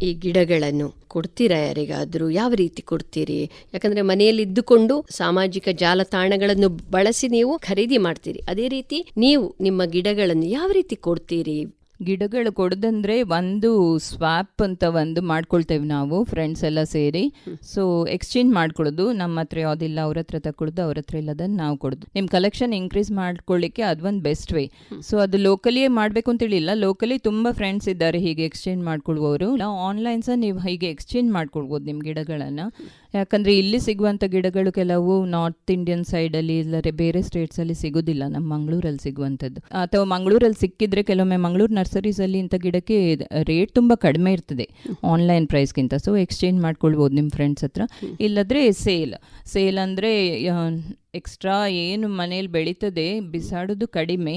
ಈ ಗಿಡಗಳನ್ನು ಕೊಡ್ತೀರಾ ಯಾರಿಗಾದರೂ? ಯಾವ ರೀತಿ ಕೊಡ್ತೀರಿ? ಯಾಕಂದರೆ ಮನೆಯಲ್ಲಿ ಇದ್ದುಕೊಂಡು ಸಾಮಾಜಿಕ ಜಾಲತಾಣಗಳನ್ನು ಬಳಸಿ ನೀವು ಖರೀದಿ ಮಾಡ್ತೀರಿ. ಅದೇ ರೀತಿ ನೀವು ನಿಮ್ಮ ಗಿಡಗಳನ್ನು ಯಾವ ರೀತಿ ಕೊಡ್ತೀರಿ? ಗಿಡಗಳು ಕೊಡೋದಂದರೆ ಒಂದು ಸ್ವಾಪ್ ಅಂತ ಒಂದು ಮಾಡ್ಕೊಳ್ತೇವೆ ನಾವು ಫ್ರೆಂಡ್ಸ್ ಎಲ್ಲ ಸೇರಿ. ಸೊ ಎಕ್ಸ್ಚೇಂಜ್ ಮಾಡ್ಕೊಳ್ಳೋದು, ನಮ್ಮ ಹತ್ರ ಯಾವುದಿಲ್ಲ ಅವ್ರ ಹತ್ರ ತಗೊಳ್ಳೋದು, ಅವ್ರ ಹತ್ರ ಇಲ್ಲದನ್ನು ನಾವು ಕೊಡೋದು. ನಿಮ್ಮ ಕಲೆಕ್ಷನ್ ಇನ್ಕ್ರೀಸ್ ಮಾಡ್ಕೊಳ್ಳಿಕ್ಕೆ ಅದೊಂದು ಬೆಸ್ಟ್ ವೇ. ಸೊ ಅದು ಲೋಕಲಿಯೇ ಮಾಡಬೇಕು ಅಂತೇಳಿಲ್ಲ, ಲೋಕಲಿ ತುಂಬ ಫ್ರೆಂಡ್ಸ್ ಇದ್ದಾರೆ ಹೀಗೆ ಎಕ್ಸ್ಚೇಂಜ್ ಮಾಡ್ಕೊಳ್ಬೋದು. ನಾವು ಆನ್ಲೈನ್ ಸಹ ನೀವು ಹೀಗೆ ಎಕ್ಸ್ಚೇಂಜ್ ಮಾಡ್ಕೊಳ್ಬೋದು ನಿಮ್ಮ ಗಿಡಗಳನ್ನು. ಯಾಕಂದರೆ ಇಲ್ಲಿ ಸಿಗುವಂಥ ಗಿಡಗಳು ಕೆಲವು ನಾರ್ತ್ ಇಂಡಿಯನ್ ಸೈಡಲ್ಲಿ ಇಲ್ಲರೆ ಬೇರೆ ಸ್ಟೇಟ್ಸಲ್ಲಿ ಸಿಗೋದಿಲ್ಲ, ನಮ್ಮ ಮಂಗಳೂರಲ್ಲಿ ಸಿಗುವಂಥದ್ದು. ಅಥವಾ ಮಂಗಳೂರಲ್ಲಿ ಸಿಕ್ಕಿದ್ರೆ ಕೆಲವೊಮ್ಮೆ ಮಂಗಳೂರು ನರ್ಸರೀಸಲ್ಲಿ ಇಂಥ ಗಿಡಕ್ಕೆ ರೇಟ್ ತುಂಬ ಕಡಿಮೆ ಇರ್ತದೆ ಆನ್ಲೈನ್ ಪ್ರೈಸ್ಗಿಂತ. ಸೊ ಎಕ್ಸ್ಚೇಂಜ್ ಮಾಡ್ಕೊಳ್ಬೋದು ನಿಮ್ಮ ಫ್ರೆಂಡ್ಸ್ ಹತ್ರ. ಇಲ್ಲದ್ರೆ ಸೇಲ್ ಅಂದರೆ ಎಕ್ಸ್ಟ್ರಾ ಏನು ಮನೇಲಿ ಬೆಳೀತದೆ ಬಿಸಾಡೋದು ಕಡಿಮೆ.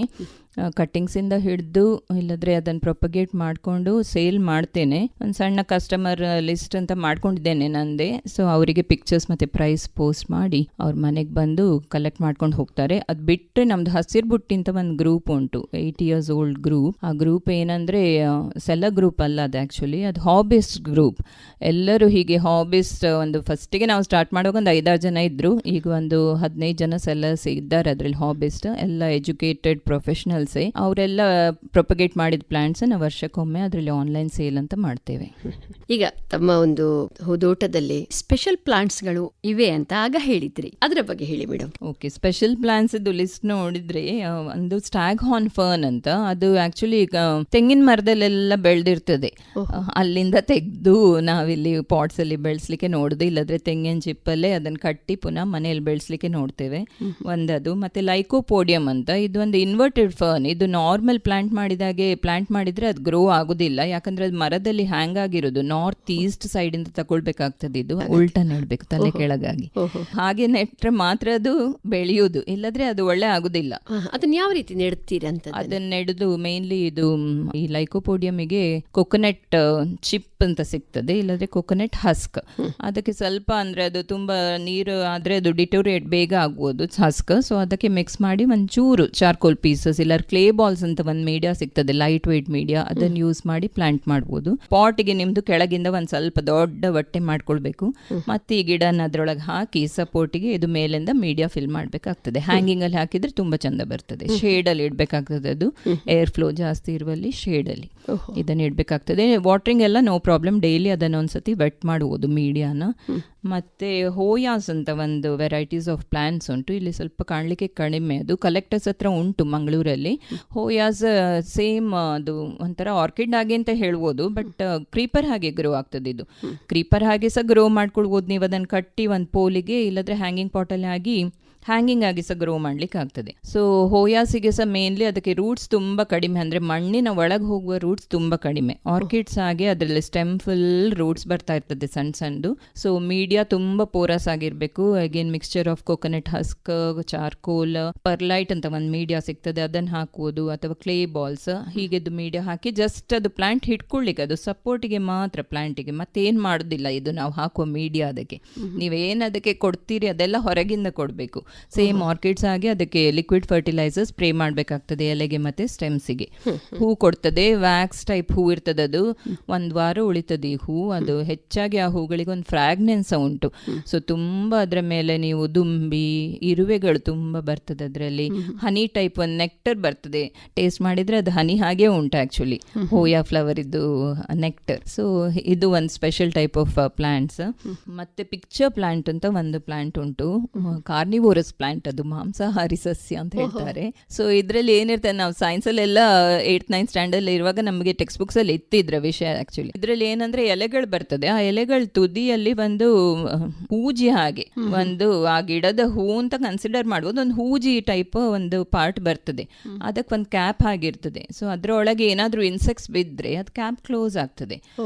ಕಟ್ಟಿಂಗ್ಸಿಂದ ಹಿಡಿದು ಇಲ್ಲದ್ರೆ ಅದನ್ನು ಪ್ರೊಪಗೇಟ್ ಮಾಡಿಕೊಂಡು ಸೇಲ್ ಮಾಡ್ತೇನೆ. ಒಂದು ಸಣ್ಣ ಕಸ್ಟಮರ್ ಲಿಸ್ಟ್ ಅಂತ ಮಾಡ್ಕೊಂಡಿದ್ದೇನೆ ನಂದೇ. ಸೊ ಅವರಿಗೆ ಪಿಕ್ಚರ್ಸ್ ಮತ್ತು ಪ್ರೈಸ್ ಪೋಸ್ಟ್ ಮಾಡಿ ಅವ್ರ ಮನೆಗೆ ಬಂದು ಕಲೆಕ್ಟ್ ಮಾಡ್ಕೊಂಡು ಹೋಗ್ತಾರೆ. ಅದು ಬಿಟ್ಟರೆ ನಮ್ಮದು ಹಸಿರು ಬುಟ್ಟಿ ಅಂತ ಒಂದು ಗ್ರೂಪ್ ಉಂಟು, 8 years old ಗ್ರೂಪ್. ಆ ಗ್ರೂಪ್ ಏನಂದರೆ ಸೆಲ್ಲರ್ ಗ್ರೂಪ್ ಅಲ್ಲ, ಅದು ಆ್ಯಕ್ಚುಲಿ ಅದು ಹಾಬಿಸ್ಟ್ ಗ್ರೂಪ್. ಎಲ್ಲರೂ ಹೀಗೆ ಹಾಬಿಸ್ಟ್, ಒಂದು ಫಸ್ಟಿಗೆ ನಾವು ಸ್ಟಾರ್ಟ್ ಮಾಡುವಾಗ ಒಂದು 5-6 ಜನ ಇದ್ದರು. ಈಗ ಒಂದು 15 ಜನ ಸೆಲ್ಲರ್ಸ್ ಇದ್ದಾರೆ ಅದರಲ್ಲಿ ಹಾಬಿಸ್ಟ್. ಎಲ್ಲ ಎಜುಕೇಟೆಡ್ ಪ್ರೊಫೆಷನಲ್. ಅವರೆಲ್ಲ ಪ್ರೊಪಗೇಟ್ ಮಾಡಿದ ಪ್ಲಾಂಟ್ಸ್ ನಾವು ವರ್ಷಕ್ಕೊಮ್ಮೆ ಅದರಲ್ಲಿ ಆನ್ಲೈನ್ ಸೇಲ್ ಅಂತ ಮಾಡ್ತೇವೆ. ಈಗ ತಮ್ಮ ಒಂದು ಹೂದೋಟದಲ್ಲಿ ಸ್ಪೆಷಲ್ ಪ್ಲಾಂಟ್ಸ್ಗಳು ಇವೆ ಅಂತ ಆಗ ಹೇಳಿದ್ರಿ, ಅದರ ಬಗ್ಗೆ ಹೇಳಿ ಮೇಡಮ್. ಓಕೆ, ಸ್ಪೆಷಲ್ ಪ್ಲಾಂಟ್ಸ್ ಇದು ಲಿಸ್ಟ್ ನೋಡಿದ್ರೆ ಒಂದು ಸ್ಟ್ಯಾಗ್ ಹಾರ್ನ್ ಫರ್ನ್ ಅಂತ, ಅದು ಆಕ್ಚುಲಿ ತೆಂಗಿನ ಮರದಲ್ಲೆಲ್ಲ ಬೆಳೆದಿರ್ತದೆ. ಅಲ್ಲಿಂದ ತೆಗೆದು ನಾವಿಲ್ಲಿ ಪಾಟ್ಸ್ ಅಲ್ಲಿ ಬೆಳೆಸ್ಲಿಕ್ಕೆ ನೋಡುದು, ಇಲ್ಲದ್ರೆ ತೆಂಗಿನ ಚಿಪ್ಪಲ್ಲೇ ಅದನ್ನ ಕಟ್ಟಿ ಪುನಃ ಮನೆಯಲ್ಲಿ ಬೆಳೆಸ್ಲಿಕ್ಕೆ ನೋಡ್ತೇವೆ ಒಂದದು. ಮತ್ತೆ ಲೈಕೋಪೋಡಿಯಂ ಅಂತ, ಇದು ಒಂದು ಇನ್ವರ್ಟೆಡ್ ಫರ್ನ್. ಇದು ನಾರ್ಮಲ್ ಪ್ಲಾಂಟ್ ಮಾಡಿದ್ರೆ ಅದು ಗ್ರೋ ಆಗೋದಿಲ್ಲ, ಯಾಕಂದ್ರೆ ಅದು ಮರದಲ್ಲಿ ಹ್ಯಾಂಗ್ ಆಗಿರೋದು. ನಾರ್ತ್ ಈಸ್ಟ್ ಸೈಡ್ ಇಂದ ತಗೊಳ್ಬೇಕಾಗ್ತದೆ, ಇದು ಉಲ್ಟಾ ನೆಡ್ಬೇಕು ತಲೆ ಕೆಳಗಾಗಿ. ಹಾಗೆ ನೆಟ್ರೆ ಮಾತ್ರ ಅದು ಬೆಳೆಯುವುದು, ಇಲ್ಲದ್ರೆ ಅದು ಒಳ್ಳೆ ಆಗುದಿಲ್ಲ. ಅದನ್ನ ಯಾವ ರೀತಿ ನೆಡ್ತೀರಿ ಅಂತ? ಅದನ್ನ ನೆಡುದು ಮೇನ್ಲಿ ಇದು ಈ ಲೈಕೋಪೋಡಿಯಮಿಗೆ ಕೊಕೊನಟ್ ಚಿಪ್ ಅಂತ ಸಿಗ್ತದೆ, ಇಲ್ಲದ್ರೆ ಕೊಕೊನಟ್ ಹಸ್ಕ್. ಅದಕ್ಕೆ ಸ್ವಲ್ಪ ಅಂದ್ರೆ ಅದು ತುಂಬಾ ನೀರು ಆದ್ರೆ ಅದು ಡಿಟೋರಿಯೇಟ್ ಬೇಗ ಆಗ್ಬೋದು ಹಸ್ಕ್. ಸೊ ಅದಕ್ಕೆ ಮಿಕ್ಸ್ ಮಾಡಿ ಒಂಚೂರು ಚಾರ್ಕೋಲ್ ಪೀಸಸ್ ಇಲ್ಲ ಕ್ಲೇ ಬಾಲ್ಸ್ ಅಂತ ಒಂದು ಮೀಡಿಯಾ ಸಿಗ್ತದೆ, ಲೈಟ್ ವೇಟ್ ಮೀಡಿಯಾ, ಅದನ್ನು ಯೂಸ್ ಮಾಡಿ ಪ್ಲಾಂಟ್ ಮಾಡ್ಬೋದು. ಪಾಟ್ಗೆ ನಿಮ್ದು ಕೆಳಗಿಂದ ಒಂದು ಸ್ವಲ್ಪ ದೊಡ್ಡ ಹೊಟ್ಟೆ ಮಾಡ್ಕೊಳ್ಬೇಕು, ಮತ್ತೆ ಈ ಗಿಡನ ಅದ್ರೊಳಗೆ ಹಾಕಿ ಸಪೋರ್ಟಿಗೆ ಇದು ಮೇಲಿಂದ ಮೀಡಿಯಾ ಫಿಲ್ ಮಾಡಬೇಕಾಗ್ತದೆ. ಹ್ಯಾಂಗಿಂಗ್ ಅಲ್ಲಿ ಹಾಕಿದ್ರೆ ತುಂಬಾ ಚಂದ ಬರ್ತದೆ. ಶೇಡ್ ಅಲ್ಲಿ ಇಡಬೇಕಾಗ್ತದೆ, ಅದು ಏರ್ ಫ್ಲೋ ಜಾಸ್ತಿ ಇರುವಲ್ಲಿ ಶೇಡ್ ಅಲ್ಲಿ ಇದನ್ನ ಇಡಬೇಕಾಗ್ತದೆ. ವಾಟರಿಂಗ್ ಎಲ್ಲ ನೋ ಪ್ರಾಬ್ಲಮ್, ಡೈಲಿ ಅದನ್ನ ಒಂದ್ಸತಿ ವೆಟ್ ಮಾಡುವುದು ಮೀಡಿಯಾನ. ಮತ್ತೆ ಹೋಯಾಸ್ ಅಂತ ಒಂದು ವೆರೈಟೀಸ್ ಆಫ್ ಪ್ಲಾಂಟ್ಸ್ ಉಂಟು, ಇಲ್ಲಿ ಸ್ವಲ್ಪ ಕಾಣಲಿಕ್ಕೆ ಕಡಿಮೆ, ಅದು ಕಲೆಕ್ಟರ್ಸ್ ಹತ್ರ ಉಂಟು ಮಂಗಳೂರಲ್ಲಿ. ಹೋಯಾಸ್ ಸೇಮ್ ಅದು ಒಂಥರ ಆರ್ಕಿಡ್ ಹಾಗೆ ಅಂತ ಹೇಳ್ಬೋದು, ಬಟ್ ಕ್ರೀಪರ್ ಹಾಗೆ ಗ್ರೋ ಆಗ್ತದೆ. ಇದು ಕ್ರೀಪರ್ ಹಾಗೆ ಸಹ ಗ್ರೋ ಮಾಡ್ಕೊಳ್ಬೋದು ನೀವು, ಅದನ್ನು ಕಟ್ಟಿ ಒಂದು ಪೋಲಿಗೆ ಇಲ್ಲದ್ರೆ ಹ್ಯಾಂಗಿಂಗ್ ಪಾಟಲ್ಲಿ ಆಗಿ ಹ್ಯಾಂಗಿಂಗ್ ಆಗಿ ಸಹ ಗ್ರೋ ಮಾಡ್ಲಿಕ್ಕೆ ಆಗ್ತದೆ. ಸೊ ಹೋಯಾಸಿಗೆ ಸಹ ಮೇನ್ಲಿ ಅದಕ್ಕೆ ರೂಟ್ಸ್ ತುಂಬ ಕಡಿಮೆ, ಅಂದರೆ ಮಣ್ಣಿನ ಒಳಗೆ ಹೋಗುವ ರೂಟ್ಸ್ ತುಂಬ ಕಡಿಮೆ. ಆರ್ಕಿಡ್ಸ್ ಹಾಗೆ ಅದರಲ್ಲಿ ಸ್ಟೆಮ್ ಫುಲ್ ರೂಟ್ಸ್ ಬರ್ತಾ ಇರ್ತದೆ ಸಣ್ಣ ಸಣ್ಣದು. ಸೊ ಮೀಡಿಯಾ ತುಂಬ ಪೋರಸ್ ಆಗಿರಬೇಕು. Again mixture of coconut husk, charcoal, perlite ಅಂತ ಒಂದು ಮೀಡಿಯಾ ಸಿಗ್ತದೆ, ಅದನ್ನು ಹಾಕುವುದು, ಅಥವಾ ಕ್ಲೇ ಬಾಲ್ಸ್, ಹೀಗೆದ್ದು ಮೀಡಿಯಾ ಹಾಕಿ ಜಸ್ಟ್ ಅದು ಪ್ಲಾಂಟ್ ಹಿಡ್ಕೊಳ್ಳಿಕ್ಕೆ, ಅದು ಸಪೋರ್ಟಿಗೆ ಮಾತ್ರ ಪ್ಲಾಂಟಿಗೆ, ಮತ್ತೇನು ಮಾಡೋದಿಲ್ಲ ಇದು ನಾವು ಹಾಕುವ ಮೀಡಿಯಾ. ಅದಕ್ಕೆ ನೀವೇನು ಅದಕ್ಕೆ ಕೊಡ್ತೀರಿ ಅದೆಲ್ಲ ಹೊರಗಿಂದ ಕೊಡಬೇಕು. ಸೇಮ್ ಆರ್ಕಿಡ್ಸ್ ಆಗಿ ಅದಕ್ಕೆ ಲಿಕ್ವಿಡ್ ಫರ್ಟಿಲೈಸರ್ ಸ್ಪ್ರೇ ಮಾಡಬೇಕಾಗ್ತದೆ ಎಲೆಗೆ ಮತ್ತೆ ಸ್ಟೆಮ್ಸಿಗೆ. ಹೂ ಕೊಡ್ತದೆ, ವ್ಯಾಕ್ಸ್ ಟೈಪ್ ಹೂ ಇರ್ತದೆ, ಅದು 1 ವಾರ ಉಳಿತದೆ ಈ ಹೂ. ಅದು ಹೆಚ್ಚಾಗಿ ಆ ಹೂಗಳಿಗೆ ಒಂದು ಫ್ರಾಗ್ನೆನ್ಸ್ ಉಂಟು. ಸೊ ತುಂಬ ಅದರ ಮೇಲೆ ನೀವು ದುಂಬಿ ಇರುವೆಗಳು ತುಂಬ ಬರ್ತದೆ ಅದರಲ್ಲಿ. ಹನಿ ಟೈಪ್ ಒಂದು ನೆಕ್ಟರ್ ಬರ್ತದೆ, ಟೇಸ್ಟ್ ಮಾಡಿದರೆ ಅದು ಹನಿ ಹಾಗೆ ಉಂಟು ಆ್ಯಕ್ಚುಲಿ, ಹೋಯಾ ಫ್ಲವರ್ ಇದ್ದು ನೆಕ್ಟರ್. ಸೊ ಇದು ಒಂದು ಸ್ಪೆಷಲ್ ಟೈಪ್ ಆಫ್ ಪ್ಲಾಂಟ್ಸ್. ಮತ್ತೆ ಪಿಕ್ಚರ್ ಪ್ಲಾಂಟ್ ಅಂತ ಒಂದು ಪ್ಲಾಂಟ್ ಉಂಟು, ಕಾರ್ನಿವೋರಸ್ ಪ್ಲಾಂಟ್, ಅದು ಮಾಂಸಾಹಾರಿ ಸಸ್ಯ ಅಂತ ಹೇಳ್ತಾರೆ. ಸೊ ಇದರಲ್ಲಿ ಏನಿರ್ತದೆ, ನಾವು ಸೈನ್ಸಲ್ಲೆಲ್ಲ 8th 9th ಸ್ಟ್ಯಾಂಡರ್ಡ್ ಇರುವಾಗ ನಮಗೆ ಟೆಕ್ಸ್ಟ್ ಬುಕ್ಸ್ ಅಲ್ಲಿ ಇತ್ತಿದ್ರ ವಿಷಯ ಆಕ್ಚುಲಿ. ಇದರಲ್ಲಿ ಏನಂದ್ರೆ ಎಲೆಗಳು ಬರ್ತದೆ, ಆ ಎಲೆಗಳ ತುದಿಯಲ್ಲಿ ಒಂದು ಹೂಜಿ ಹಾಗೆ ಒಂದು ಆ ಗಿಡದ ಹೂ ಅಂತ ಕನ್ಸಿಡರ್ ಮಾಡ್ಬೋದು, ಒಂದು ಹೂಜಿ ಟೈಪ್ ಒಂದು ಪಾರ್ಟ್ ಬರ್ತದೆ, ಅದಕ್ಕೆ ಒಂದು ಕ್ಯಾಪ್ ಆಗಿರ್ತದೆ. ಸೊ ಅದರೊಳಗೆ ಏನಾದ್ರೂ ಇನ್ಸೆಕ್ಟ್ಸ್ ಬಿದ್ದರೆ ಅದು ಕ್ಯಾಪ್ ಕ್ಲೋಸ್ ಆಗ್ತದೆ.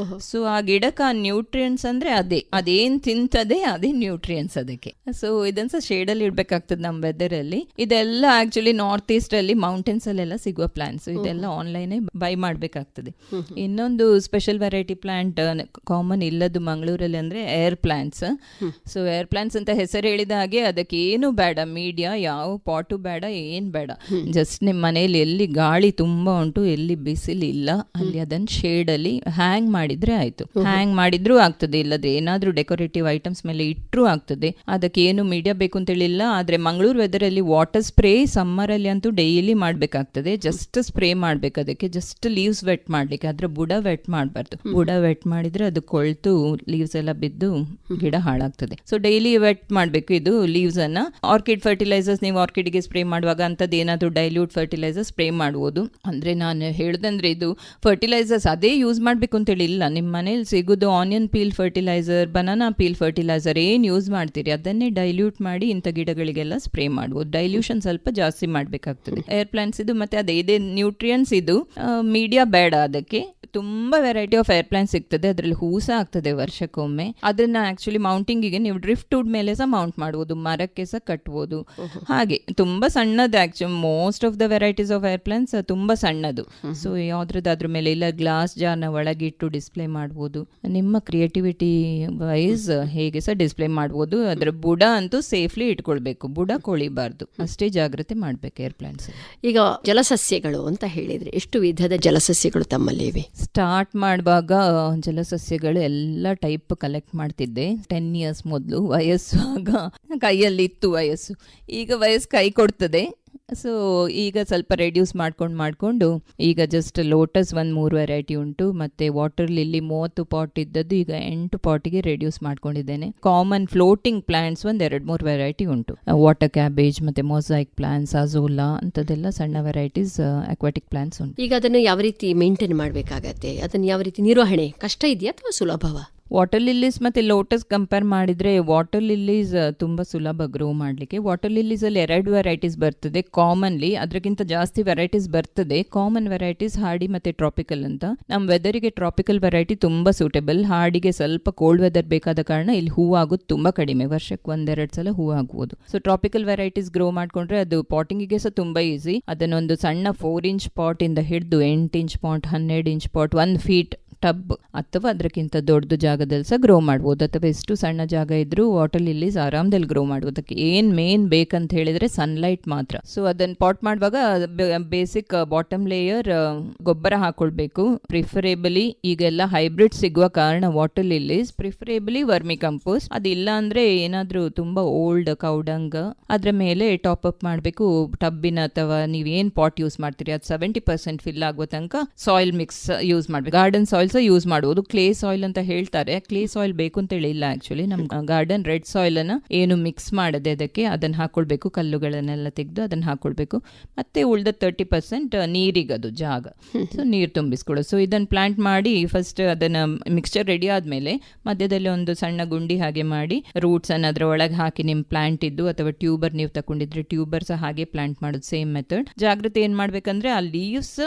ಸೊ ಆ ಗಿಡಕ್ಕೆ ಆ ನ್ಯೂಟ್ರಿಯೆಂಟ್ಸ್ ಅಂದ್ರೆ ಅದೇನ್ ತಿಂತದೆ ಅದೇ ನ್ಯೂಟ್ರಿಯೆಂಟ್ಸ್ ಅದಕ್ಕೆ. ಸೊ ಇದನ್ಸ ಶೇಡಲ್ಲಿ ಇಡ್ಬೇಕಾಗ್ತದೆ ನಮ್ಮ ವೆದರಲ್ಲಿ. ಇದೆಲ್ಲ ಆಕ್ಚುಲಿ ನಾರ್ತ್ ಈಸ್ಟ್ ಅಲ್ಲಿ ಮೌಂಟೇನ್ಸ್ ಅಲ್ಲೆಲ್ಲ ಸಿಗುವ ಪ್ಲಾಂಟ್ಸ್, ಇದೆಲ್ಲ ಆನ್ಲೈನ್ ಬೈ ಮಾಡ್ಬೇಕಾಗ್ತದೆ. ಇನ್ನೊಂದು ಸ್ಪೆಷಲ್ ವೆರೈಟಿ ಪ್ಲಾಂಟ್ ಕಾಮನ್ ಇಲ್ಲದು ಮಂಗಳೂರಲ್ಲಿ ಅಂದ್ರೆ air plants. So air plants ಅಂತ ಹೆಸರು ಹೇಳಿದ ಹಾಗೆ ಅದಕ್ಕೆ ಏನು ಬೇಡ, ಮೀಡಿಯಾ ಯಾವ ಪಾಟು ಬೇಡ, ಏನ್ ಬೇಡ, ಜಸ್ಟ್ ನಿಮ್ಮ ಮನೆಯಲ್ಲಿ ಎಲ್ಲಿ ಗಾಳಿ ತುಂಬಾ ಉಂಟು, ಎಲ್ಲಿ ಬಿಸಿಲಿಲ್ಲ, ಅಲ್ಲಿ ಅದನ್ನ ಶೇಡ್ ಅಲ್ಲಿ ಹ್ಯಾಂಗ್ ಮಾಡಿದ್ರೆ ಆಯ್ತು. ಹ್ಯಾಂಗ್ ಮಾಡಿದ್ರೂ ಆಗ್ತದೆ, ಇಲ್ಲದ್ರೆ ಏನಾದ್ರೂ ಡೆಕೋರೇಟಿವ್ ಐಟಮ್ಸ್ ಮೇಲೆ ಇಟ್ಟರೂ ಆಗ್ತದೆ. ಅದಕ್ಕೆ ಏನು ಮೀಡಿಯಾ ಬೇಕು ಅಂತ ಹೇಳಿಲ್ಲ. ಆದ್ರೆ ಮಂಗಳೂರು ವೆದರ್ ಅಲ್ಲಿ ವಾಟರ್ ಸ್ಪ್ರೇ ಸಮ್ಮರ್ ಅಲ್ಲಿ ಅಂತೂ ಡೈಲಿ ಮಾಡ್ಬೇಕಾಗ್ತದೆ. ಜಸ್ಟ್ ಸ್ಪ್ರೇ ಮಾಡ್ಬೇಕು ಅದಕ್ಕೆ, ಜಸ್ಟ್ ಲೀವ್ಸ್ ವೆಟ್ ಮಾಡ್ಲಿಕ್ಕೆ, ಅದ್ರ ಬುಡ ವೆಟ್ ಮಾಡಬಾರ್ದು. ಬುಡ ವೆಟ್ ಮಾಡಿದ್ರೆ ಅದು ಕೊಳ್ತು ಲೀವ್ಸ್ ಎಲ್ಲ ಬಿದ್ದು ಗಿಡ ಹಾಳಾಗ್ತದೆ. ಸೊ ಡೈಲಿ ವೆಟ್ ಮಾಡ್ಬೇಕು ಇದು ಲೀವ್ಸ್ ಅನ್ನ. ಆರ್ಕಿಡ್ ಫರ್ಟಿಲೈಸರ್ಸ್, ನೀವು ಆರ್ಕಿಡ್ಗೆ ಸ್ಪ್ರೇ ಮಾಡುವಾಗ ಅಂತದ್ದು ಏನಾದ್ರು ಡೈಲ್ಯೂಟ್ ಫರ್ಟಿಲೈಸರ್ ಸ್ಪ್ರೇ ಮಾಡುವುದು. ಅಂದ್ರೆ ನಾನು ಹೇಳುದಂದ್ರೆ ಇದು ಫರ್ಟಿಲೈಸರ್ಸ್ ಅದೇ ಯೂಸ್ ಮಾಡ್ಬೇಕು ಅಂತ ಹೇಳಿ ಇಲ್ಲ. ನಿಮ್ಮ ಮನೇಲಿ ಸಿಗುದು onion peel fertiliser, banana peel fertiliser ಏನ್ ಯೂಸ್ ಮಾಡ್ತೀರಿ ಅದನ್ನೇ ಡೈಲ್ಯೂಟ್ ಮಾಡಿ ಇಂಥ ಗಿಡಗಳಿಗೆಲ್ಲ ಸ್ಪ್ರೇ ಮಾಡುವುದು. ಡೈಲ್ಯೂಷನ್ ಸ್ವಲ್ಪ ಜಾಸ್ತಿ ಮಾಡ್ಬೇಕಾಗ್ತದೆ ಏರ್ ಪ್ಲಾಂಟ್ಸ್ ಇದು. ಮತ್ತೆ ಅದೇ ಇದೇ ನ್ಯೂಟ್ರಿಯೆಂಟ್ಸ್ ಇದು, ಮೀಡಿಯಾ ಬೇಡ ಅದಕ್ಕೆ. ತುಂಬಾ ವೆರೈಟಿ ಆಫ್ ಏರ್ ಪ್ಲಾಂಟ್ ಸಿಗ್ತದೆ, ಅದರಲ್ಲಿ ಹೂಸ ಆಗ್ತದೆ ವರ್ಷಕ್ಕೊಮ್ಮೆ. ಅದನ್ನ ಆಕ್ಚುಲಿ ಮೌಂಟಿಂಗಿಗೆ ನೀವು ಡ್ರಿಫ್ಟ್ ವುಡ್ ಮೇಲೆ ಸಹ ಮೌಂಟ್ ಮಾಡಬಹುದು, ಮರಕ್ಕೆ ಸಹ ಕಟ್ಬೋದು. ಹಾಗೆ ತುಂಬಾ ಸಣ್ಣದು actually most of the varieties of air plants ತುಂಬಾ ಸಣ್ಣದು. ಸೊ ಯಾವ್ದ್ರದಾದ್ರ ಮೇಲೆ ಇಲ್ಲ ಗ್ಲಾಸ್ ಜಾರ್ನ ಒಳಗಿಟ್ಟು ಡಿಸ್ಪ್ಲೇ ಮಾಡ್ಬೋದು. ನಿಮ್ಮ ಕ್ರಿಯೇಟಿವಿಟಿ ವೈಸ್ ಹೇಗೆ ಸಹ ಡಿಸ್ಪ್ಲೇ ಮಾಡ್ಬೋದು. ಅದರ ಬುಡ ಅಂತೂ ಸೇಫ್ಲಿ ಇಟ್ಕೊಳ್ಬೇಕು, ಬುಡ ಕೊಳಿಬಾರ್ದು, ಅಷ್ಟೇ ಜಾಗ್ರತೆ ಮಾಡ್ಬೇಕು ಏರ್ ಪ್ಲಾಂಟ್ಸ್. ಈಗ ಜಲಸಸ್ಯಗಳು ಅಂತ ಹೇಳಿದ್ರೆ ಎಷ್ಟು ವಿಧದ ಜಲಸಸ್ಯಗಳು ತಮ್ಮಲ್ಲಿ ಇವೆ? ಸ್ಟಾರ್ಟ್ ಮಾಡುವಾಗ ಜಲಸಸ್ಯಗಳು ಎಲ್ಲ ಟೈಪ್ ಕಲೆಕ್ಟ್ ಮಾಡ್ತಿದ್ದೆ 10 years ಮೊದಲು. ವಯಸ್ಸಾಗ ಕೈಯಲ್ಲಿ ಇತ್ತು ವಯಸ್ಸು, ಈಗ ವಯಸ್ಸು ಕೈ ಕೊಡ್ತದೆ. ಸೊ ಈಗ ಸ್ವಲ್ಪ ರೆಡ್ಯೂಸ್ ಮಾಡ್ಕೊಂಡು ಈಗ ಜಸ್ಟ್ ಲೋಟಸ್ 3 ವೆರೈಟಿ ಉಂಟು. ಮತ್ತೆ ವಾಟರ್ ಲಿಲ್ಲಿ 30 ಪಾಟ್ ಇದ್ದದ್ದು ಈಗ 8 ಪಾಟಿಗೆ ರೆಡ್ಯೂಸ್ ಮಾಡ್ಕೊಂಡಿದ್ದೇನೆ. ಕಾಮನ್ ಫ್ಲೋಟಿಂಗ್ ಪ್ಲಾಂಟ್ಸ್ 2-3 ವೆರೈಟಿ ಉಂಟು. ವಾಟರ್ ಕ್ಯಾಬೇಜ್ ಮತ್ತೆ ಮೊಸೈಕ್ ಪ್ಲಾಂಟ್ಸ್, ಅಜೋಲಾ ಅಂತದೆಲ್ಲ ಸಣ್ಣ ವೆರೈಟೀಸ್ ಅಕ್ವಾಟಿಕ್ ಪ್ಲಾಂಟ್ಸ್ ಉಂಟು. ಈಗ ಅದನ್ನು ಯಾವ ರೀತಿ ಮೇಂಟೈನ್ ಮಾಡಬೇಕಾಗತ್ತೆ, ಅದನ್ನು ಯಾವ ರೀತಿ ನಿರ್ವಹಣೆ ಕಷ್ಟ ಇದೆಯಾ ಅಥವಾ ಸುಲಭವ? ವಾಟರ್ ಲಿಲ್ಲೀಸ್ ಮತ್ತು ಲೋಟಸ್ ಕಂಪೇರ್ ಮಾಡಿದರೆ ವಾಟರ್ ಲಿಲ್ಲೀಸ್ ತುಂಬ ಸುಲಭ ಗ್ರೋ ಮಾಡಲಿಕ್ಕೆ. ವಾಟರ್ ಲಿಲ್ಲೀಸಲ್ಲಿ 2 ವೆರೈಟೀಸ್ ಬರ್ತದೆ ಕಾಮನ್ಲಿ, ಅದಕ್ಕಿಂತ ಜಾಸ್ತಿ ವೆರೈಟೀಸ್ ಬರ್ತದೆ. ಕಾಮನ್ ವೆರೈಟೀಸ್ ಹಾಡಿ ಮತ್ತು ಟ್ರಾಪಿಕಲ್ ಅಂತ. ನಮ್ಮ ವೆದರಿಗೆ ಟ್ರಾಪಿಕಲ್ ವೆರೈಟಿ ತುಂಬ ಸೂಟೇಬಲ್. ಹಾಡಿಗೆ ಸ್ವಲ್ಪ ಕೋಲ್ಡ್ ವೆದರ್ ಬೇಕಾದ ಕಾರಣ ಇಲ್ಲಿ ಹೂ ಆಗೋದು ತುಂಬ ಕಡಿಮೆ, ವರ್ಷಕ್ಕೆ 1-2 ಸಲ ಹೂ ಆಗ್ಬೋದು. ಸೊ ಟ್ರಾಪಿಕಲ್ ವೆರೈಟೀಸ್ ಗ್ರೋ ಮಾಡ್ಕೊಂಡ್ರೆ ಅದು ಪಾಟಿಂಗಿಗೆ ಸಹ ತುಂಬ ಈಸಿ. ಅದನ್ನೊಂದು ಸಣ್ಣ 4 inch ಪಾಟ್ ಇಂದ ಹಿಡಿದು 8 inch pot, 12 inch pot, 1 feet tub ಅಥವಾ ಅದಕ್ಕಿಂತ ದೊಡ್ಡ ಜಾಗದಲ್ಲಿ ಸಹ ಗ್ರೋ ಮಾಡ್ಬೋದು. ಅಥವಾ ಎಷ್ಟು ಸಣ್ಣ ಜಾಗ ಇದ್ರೂ ವಾಟರ್ ಲಿಲ್ಲೀಸ್ ಆರಾಮದಲ್ಲಿ ಗ್ರೋ ಮಾಡೋದಕ್ಕೆ ಏನ್ ಮೇನ್ ಬೇಕಂತ ಹೇಳಿದ್ರೆ ಸನ್ಲೈಟ್ ಮಾತ್ರ. ಸೊ ಅದನ್ನ ಪಾಟ್ ಮಾಡುವಾಗ ಬೇಸಿಕ್ ಬಾಟಮ್ ಲೇಯರ್ ಗೊಬ್ಬರ ಹಾಕೊಳ್ಬೇಕು. ಪ್ರಿಫರೇಬಲಿ ಈಗೆಲ್ಲ ಹೈಬ್ರಿಡ್ ಸಿಗುವ ಕಾರಣ water Lilly's preferably vermi compost. ಅದಿಲ್ಲ ಅಂದ್ರೆ ಏನಾದ್ರೂ ತುಂಬಾ ಓಲ್ಡ್ ಕೌಡಂಗ್ ಅದ್ರ ಮೇಲೆ ಟಾಪ್ ಅಪ್ ಮಾಡಬೇಕು. ಟಬ್ಬಿನ ಅಥವಾ ನೀವೇನ್ ಪಾಟ್ ಯೂಸ್ ಮಾಡ್ತೀರಿ ಅದು 70% ಫಿಲ್ ಆಗುವ ತನಕ ಸಾಯಿಲ್ ಮಿಕ್ಸ್ ಯೂಸ್ ಮಾಡ್ಬೇಕು. ಗಾರ್ಡನ್ ಸಾಯಿಲ್ ಯೂಸ್ ಮಾಡುವುದು. ಕ್ಲೇ ಸಾಯಿಲ್ ಅಂತ ಹೇಳ್ತಾರೆ, ಕ್ಲೇ ಸಾಯಿಲ್ ಬೇಕು ಅಂತ ಹೇಳಿಲ್ಲ. ಆಕ್ಚುಲಿ ನಮ್ ಗಾರ್ಡನ್ ರೆಡ್ ಸಾಯಿಲ್ ಅನ್ನ ಏನು ಮಿಕ್ಸ್ ಮಾಡದೆ ಅದಕ್ಕೆ ಅದನ್ನ ಹಾಕೊಳ್ಬೇಕು, ಕಲ್ಲುಗಳನ್ನೆಲ್ಲ ತೆಗೆದು ಅದನ್ನ ಹಾಕೊಳ್ಬೇಕು. ಮತ್ತೆ ಉಳಿದ 30% ನೀರಿಗದು ಜಾಗ, ಸೊ ನೀರು ತುಂಬಿಸ್ಕೊಳ್ಳೋದು. ಸೊ ಇದನ್ನ ಪ್ಲಾಂಟ್ ಮಾಡಿ ಫಸ್ಟ್ ಅದನ್ನ ಮಿಕ್ಸ್ಚರ್ ರೆಡಿ ಆದ್ಮೇಲೆ ಮಧ್ಯದಲ್ಲಿ ಒಂದು ಸಣ್ಣ ಗುಂಡಿ ಹಾಗೆ ಮಾಡಿ ರೂಟ್ಸ್ ಅನ್ನ ಅದ್ರ ಒಳಗೆ ಹಾಕಿ ನಿಮ್ ಪ್ಲಾಂಟ್ ಇದ್ದು ಅಥವಾ ಟ್ಯೂಬರ್ ನೀವು ತಕೊಂಡಿದ್ರೆ ಟ್ಯೂಬರ್ ಸಹ ಹಾಗೆ ಪ್ಲಾಂಟ್ ಮಾಡೋದು, ಸೇಮ್ ಮೆಥಡ್. ಜಾಗ್ರತೆ ಏನ್ ಮಾಡ್ಬೇಕಂದ್ರೆ ಆ ಲೀವ್ಸ್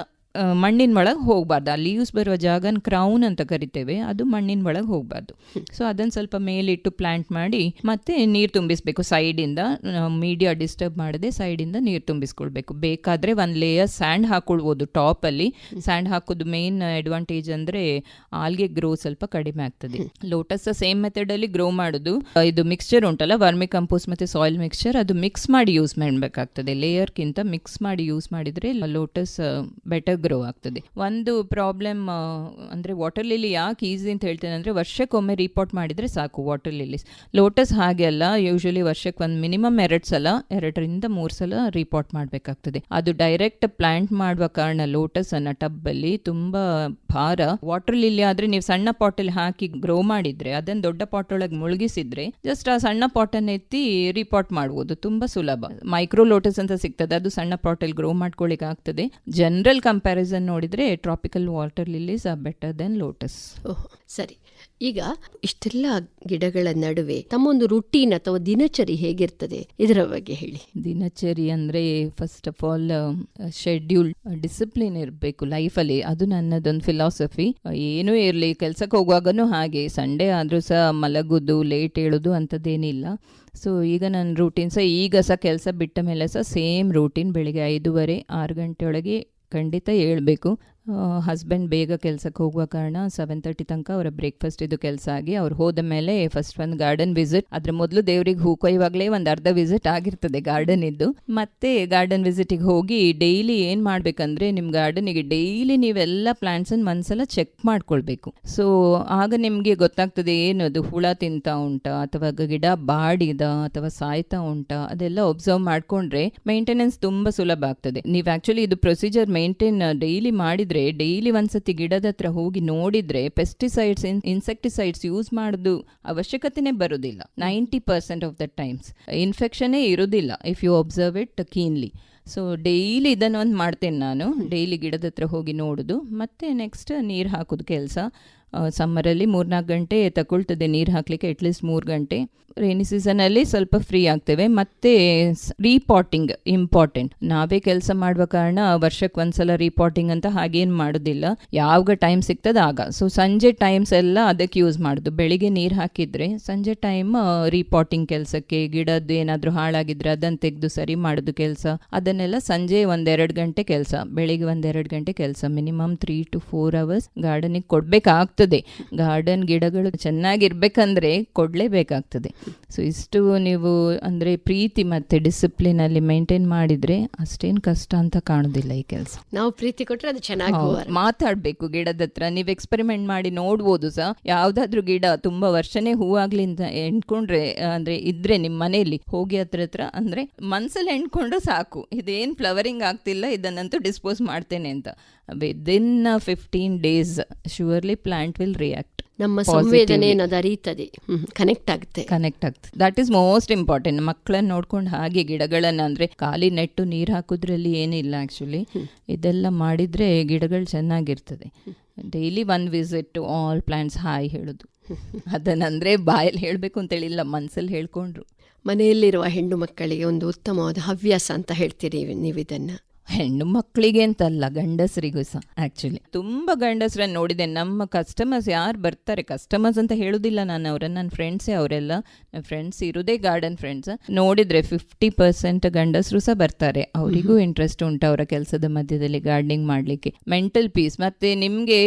ಮಣ್ಣಿನ ಒಳಗೆ ಹೋಗಬಾರ್ದು. ಆ ಲೀವ್ಸ್ ಬರುವ ಜಾಗನ ಕ್ರೌನ್ ಅಂತ ಕರಿತೇವೆ, ಅದು ಮಣ್ಣಿನ ಒಳಗೆ ಹೋಗಬಾರ್ದು. ಸೊ ಅದನ್ನು ಸ್ವಲ್ಪ ಮೇಲಿಟ್ಟು ಪ್ಲಾಂಟ್ ಮಾಡಿ ಮತ್ತೆ ನೀರು ತುಂಬಿಸ್ಬೇಕು ಸೈಡಿಂದ. ಮೀಡಿಯಾ ಡಿಸ್ಟರ್ಬ್ ಮಾಡದೆ ಸೈಡಿಂದ ನೀರು ತುಂಬಿಸ್ಕೊಳ್ಬೇಕು. ಬೇಕಾದರೆ 1 layer ಸ್ಯಾಂಡ್ ಹಾಕೊಳ್ಬೋದು ಟಾಪಲ್ಲಿ. ಸ್ಯಾಂಡ್ ಹಾಕೋದು ಮೇನ್ ಅಡ್ವಾಂಟೇಜ್ ಅಂದರೆ ಆಲ್ಗೆ ಗ್ರೋ ಸ್ವಲ್ಪ ಕಡಿಮೆ ಆಗ್ತದೆ. ಲೋಟಸ್ ಸೇಮ್ ಮೆಥಡಲ್ಲಿ ಗ್ರೋ ಮಾಡೋದು. ಇದು ಮಿಕ್ಸ್ಚರ್ ಉಂಟಲ್ಲ ವರ್ಮಿ ಕಂಪೋಸ್ಟ್ ಮತ್ತು ಸಾಯಿಲ್ ಮಿಕ್ಸ್ಚರ್, ಅದು ಮಿಕ್ಸ್ ಮಾಡಿ ಯೂಸ್ ಮಾಡಬೇಕಾಗ್ತದೆ. ಲೇಯರ್ಗಿಂತ ಮಿಕ್ಸ್ ಮಾಡಿ ಯೂಸ್ ಮಾಡಿದರೆ ಲೋಟಸ್ ಬೆಟರ್ ಗ್ರೋ ಆಗ್ತದೆ. ಒಂದು ಪ್ರಾಬ್ಲಮ್ ಅಂದರೆ ವಾಟರ್ ಲಿಲಿ ಯಾಕೆ ಈಸಿ ಅಂತ ಹೇಳ್ತೇನೆ ಅಂದರೆ ವರ್ಷಕ್ಕೊಮ್ಮೆ ರಿಪೋರ್ಟ್ ಮಾಡಿದರೆ ಸಾಕು ವಾಟರ್ ಲಿಲೀಸ್. ಲೋಟಸ್ ಹಾಗೆ ಅಲ್ಲ, ಯೂಶಲಿ ವರ್ಷಕ್ಕೆ ಒಂದು ಮಿನಿಮಮ್ 2 ಸಲ 2ರಿಂದ 3 ಸಲ ರಿಪೋರ್ಟ್ ಮಾಡಬೇಕಾಗ್ತದೆ. ಅದು ಡೈರೆಕ್ಟ್ ಪ್ಲಾಂಟ್ ಮಾಡುವ ಕಾರಣ ಲೋಟಸ್ ಅನ್ನ ಟಬ್ಬಲ್ಲಿ ತುಂಬ ಭಾರ. ವಾಟರ್ ಲಿಲಿ ಆದರೆ ನೀವು ಸಣ್ಣ ಪಾಟಲ್ಲಿ ಹಾಕಿ ಗ್ರೋ ಮಾಡಿದ್ರೆ ಅದನ್ನು ದೊಡ್ಡ ಪಾಟ್ ಒಳಗೆ ಮುಳುಗಿಸಿದ್ರೆ ಜಸ್ಟ್ ಆ ಸಣ್ಣ ಪಾಟನ್ನು ಎತ್ತಿ ರಿಪೋರ್ಟ್ ಮಾಡ್ಬೋದು, ತುಂಬ ಸುಲಭ. ಮೈಕ್ರೋ ಲೋಟಸ್ ಅಂತ ಸಿಗ್ತದೆ, ಅದು ಸಣ್ಣ ಪಾಟಲ್ಲಿ ಗ್ರೋ ಮಾಡ್ಕೊಳ್ಳಿಕ್ಕೆ ಆಗ್ತದೆ. ಜನರಲ್ ಕಂಪ್ಯಾರಿಸನ್ ನೋಡಿದ್ರೆ tropical water lilies are better than lotus. Oh, ಸರಿ. ಈಗ ಇಷ್ಟೆಲ್ಲ ಗಿಡಗಳ ನಡುವೆ ತಮ್ಮೊಂದು ರುಟೀನ್ ಅಥವಾ ದಿನಚರಿ ಹೇಗಿರ್ತದೆ, ಇದರ ಬಗ್ಗೆ ಹೇಳಿ. ದಿನಚರಿ ಅಂದರೆ first of all schedule, discipline ಇರಬೇಕು ಲೈಫಲ್ಲಿ. ಅದು ನನ್ನದೊಂದು ಫಿಲಾಸಫಿ. ಏನೂ ಇರಲಿ, ಕೆಲ್ಸಕ್ಕೆ ಹೋಗುವಾಗನೂ ಹಾಗೆ, ಸಂಡೇ ಆದರೂ ಸಹ ಮಲಗೋದು ಲೇಟ್ ಹೇಳೋದು ಅಂಥದ್ದೇನಿಲ್ಲ. ಸೊ ಈಗ ನನ್ನ ರೂಟೀನ್ ಸಹ ಈಗ ಸಹ ಕೆಲಸ ಬಿಟ್ಟ ಮೇಲೆ ಸಹ ಸೇಮ್ ರೂಟೀನ್. ಬೆಳಿಗ್ಗೆ 5:30 6 ಗಂಟೆ ಒಳಗೆ ಖಂಡಿತ ಹೇಳ್ಬೇಕು. ಹಸ್ಬೆಂಡ್ ಬೇಗ ಕೆಲಸಕ್ಕೆ ಹೋಗುವ ಕಾರಣ 7:30 ತನಕ ಅವರ ಬ್ರೇಕ್ಫಾಸ್ಟ್ ಇದು ಕೆಲಸ ಆಗಿ ಅವ್ರು ಹೋದ ಮೇಲೆ ಫಸ್ಟ್ ಒಂದು ಗಾರ್ಡನ್ ವಿಸಿಟ್. ಅದ್ರ ಮೊದಲು ದೇವ್ರಿಗೆ ಹೂ ಕೊಯ್ಯುವಾಗಲೇ ಒಂದು ಅರ್ಧ ವಿಸಿಟ್ ಆಗಿರ್ತದೆ ಗಾರ್ಡನ್ ಇದ್ದು. ಮತ್ತೆ ಗಾರ್ಡನ್ ವಿಸಿಟಿಗೆ ಹೋಗಿ ಡೈಲಿ ಏನು ಮಾಡಬೇಕಂದ್ರೆ ನಿಮ್ಮ ಗಾರ್ಡನಿಗೆ ಡೈಲಿ ನೀವೆಲ್ಲ ಪ್ಲಾಂಟ್ಸನ್ನು ಒಂದ್ಸಲ ಚೆಕ್ ಮಾಡ್ಕೊಳ್ಬೇಕು. ಸೊ ಆಗ ನಿಮಗೆ ಗೊತ್ತಾಗ್ತದೆ ಏನದು ಹುಳ ತಿಂತ ಉಂಟಾ ಅಥವಾ ಗಿಡ ಬಾಡಿದ ಅಥವಾ ಸಾಯ್ತಾ ಉಂಟಾ, ಅದೆಲ್ಲ ಒಬ್ಸರ್ವ್ ಮಾಡ್ಕೊಂಡ್ರೆ ಮೇಂಟೆನೆನ್ಸ್ ತುಂಬ ಸುಲಭ ಆಗ್ತದೆ. ನೀವು ಆ್ಯಕ್ಚುಲಿ ಇದು ಪ್ರೊಸೀಜರ್ ಮೇಂಟೈನ್ ಡೈಲಿ ಮಾಡಿದ್ರೆ, ಡೈಲಿ ಒಂದ್ಸತಿ ಗಿಡದ ಹತ್ರ ಹೋಗಿ ನೋಡಿದ್ರೆ ಪೆಸ್ಟಿಸೈಡ್ಸ್ ಇನ್ಸೆಕ್ಟಿಸೈಡ್ಸ್ ಯೂಸ್ ಮಾಡೋದು ಅವಶ್ಯಕತೆನೇ ಬರುವುದಿಲ್ಲ. 90% ಆಫ್ ದ ಟೈಮ್ಸ್ ಇನ್ಫೆಕ್ಷನ್ನೇ ಇರೋದಿಲ್ಲ if you observe it keenly. So daily ಇದನ್ನು ಒಂದು ಮಾಡ್ತೇನೆ ನಾನು, ಡೈಲಿ ಗಿಡದ ಹತ್ರ ಹೋಗಿ ನೋಡೋದು. ಮತ್ತು ನೆಕ್ಸ್ಟ್ ನೀರು ಹಾಕೋದು ಕೆಲಸ. ಸಮ್ಮರಲ್ಲಿ 3-4 ಗಂಟೆ ತಗೊಳ್ತದೆ ನೀರು ಹಾಕಲಿಕ್ಕೆ, ಅಟ್ಲೀಸ್ಟ್ 3 ಗಂಟೆ. ರೈನಿ ಸೀಸನಲ್ಲಿ ಸ್ವಲ್ಪ ಫ್ರೀ ಆಗ್ತೇವೆ. ಮತ್ತು ರೀಪಾಟಿಂಗ್ ಇಂಪಾರ್ಟೆಂಟ್. ನಾವೇ ಕೆಲಸ ಮಾಡುವ ಕಾರಣ ವರ್ಷಕ್ಕೆ ಒಂದ್ಸಲ ರೀಪಾಟಿಂಗ್ ಅಂತ ಹಾಗೇನು ಮಾಡೋದಿಲ್ಲ, ಯಾವಾಗ ಟೈಮ್ ಸಿಗ್ತದೆ ಆಗ. ಸೊ ಸಂಜೆ ಟೈಮ್ಸ್ ಎಲ್ಲ ಅದಕ್ಕೆ ಯೂಸ್ ಮಾಡೋದು. ಬೆಳಿಗ್ಗೆ ನೀರು ಹಾಕಿದರೆ ಸಂಜೆ ಟೈಮ್ ರೀಪಾಟಿಂಗ್ ಕೆಲಸಕ್ಕೆ, ಗಿಡದ್ದು ಏನಾದರೂ ಹಾಳಾಗಿದ್ರೆ ಅದನ್ನು ತೆಗೆದು ಸರಿ ಮಾಡೋದು ಕೆಲಸ, ಅದನ್ನೆಲ್ಲ ಸಂಜೆ 1-2 ಗಂಟೆ ಕೆಲಸ, ಬೆಳಿಗ್ಗೆ 1-2 ಗಂಟೆ ಕೆಲಸ. ಮಿನಿಮಮ್ 3 to 4 hours ಗಾರ್ಡನಿಗೆ ಕೊಡಬೇಕಾಗ್ತದೆ. ಗಾರ್ಡನ್ ಗಿಡಗಳು ಚೆನ್ನಾಗಿರ್ಬೇಕಂದ್ರೆ ಕೊಡಲೇಬೇಕಾಗ್ತದೆ. ಸೊ ಇಷ್ಟು ನೀವು ಅಂದರೆ ಪ್ರೀತಿ ಮತ್ತು ಡಿಸಿಪ್ಲಿನಲ್ಲಿ ಮೇಂಟೈನ್ ಮಾಡಿದರೆ ಅಷ್ಟೇನು ಕಷ್ಟ ಅಂತ ಕಾಣೋದಿಲ್ಲ ಈ ಕೆಲಸ. ನಾವು ಪ್ರೀತಿ ಕೊಟ್ಟರೆ ಅದು ಚೆನ್ನಾಗಿ ಮಾತಾಡಬೇಕು ಗಿಡದ ಹತ್ರ. ನೀವು ಎಕ್ಸ್ಪೆರಿಮೆಂಟ್ ಮಾಡಿ ನೋಡ್ಬೋದು ಸಹ. ಯಾವುದಾದ್ರೂ ಗಿಡ ತುಂಬ ವರ್ಷನೇ ಹೂವಾಗ್ಲಿ ಅಂತ ಎಣ್ಕೊಂಡ್ರೆ ಅಂದರೆ ಇದ್ರೆ ನಿಮ್ಮ ಮನೆಯಲ್ಲಿ ಹೋಗಿ ಹತ್ರ ಅಂದರೆ ಮನಸ್ಸಲ್ಲಿ ಎಣ್ಕೊಂಡ್ರೆ ಸಾಕು, ಇದೇನು ಫ್ಲವರಿಂಗ್ ಆಗ್ತಿಲ್ಲ, ಇದನ್ನಂತೂ ಡಿಸ್ಪೋಸ್ ಮಾಡ್ತೇನೆ ಅಂತ. Within 15 days surely plant will react. ನಮ್ಮ ಸಂವೇದನೆ ಅದು ಅರಿಯುತ್ತದೆ, ಕನೆಕ್ಟ್ ಆಗುತ್ತೆ. That is most important. ಮಕ್ಕಳನ್ನ ನೋಡ್ಕೊಂಡು ಹಾಗೆ ಗಿಡಗಳನ್ನು ಅಂದರೆ ಖಾಲಿ ನೆಟ್ಟು ನೀರು ಹಾಕೋದ್ರಲ್ಲಿ ಏನಿಲ್ಲ ಆ್ಯಕ್ಚುಲಿ. ಇದೆಲ್ಲ ಮಾಡಿದರೆ ಗಿಡಗಳು ಚೆನ್ನಾಗಿರ್ತದೆ. Daily 1 visit to all plants hi ಹೇಳೋದು. ಅದನ್ನಂದರೆ ಬಾಯಲ್ಲಿ ಹೇಳಬೇಕು ಅಂತೇಳಿಲ್ಲ, ಮನಸ್ಸಲ್ಲಿ ಹೇಳ್ಕೊಂಡ್ರು. ಮನೆಯಲ್ಲಿರುವ ಹೆಣ್ಣು ಮಕ್ಕಳಿಗೆ ಒಂದು ಉತ್ತಮವಾದ ಹವ್ಯಾಸ ಅಂತ ಹೇಳ್ತೀರಿ ನೀವು ಇದನ್ನು? ಹೆಣ್ಣು ಮಕ್ಕಳಿಗೆ ಅಂತಲ್ಲ, ಗಂಡಸರಿಗೂ ಸಹ ಆ್ಯಕ್ಚುಲಿ. ತುಂಬ ಗಂಡಸರನ್ನು ನೋಡಿದೆ. ನಮ್ಮ ಕಸ್ಟಮರ್ಸ್ ಯಾರು ಬರ್ತಾರೆ, ಕಸ್ಟಮರ್ಸ್ ಅಂತ ಹೇಳೋದಿಲ್ಲ ನಾನು ಅವರನ್ನು, ನನ್ನ ಫ್ರೆಂಡ್ಸೇ ಅವರೆಲ್ಲ. ನನ್ನ ಫ್ರೆಂಡ್ಸ್ ಇರೋದೇ ಗಾರ್ಡನ್ ಫ್ರೆಂಡ್ಸ್. ನೋಡಿದರೆ 50% ಗಂಡಸರು ಸಹ ಬರ್ತಾರೆ. ಅವರಿಗೂ ಇಂಟ್ರೆಸ್ಟ್ ಉಂಟು ಅವರ ಕೆಲಸದ ಮಧ್ಯದಲ್ಲಿ ಗಾರ್ಡನಿಂಗ್ ಮಾಡಲಿಕ್ಕೆ. Mental piece. ಮತ್ತು ನಿಮಗೆ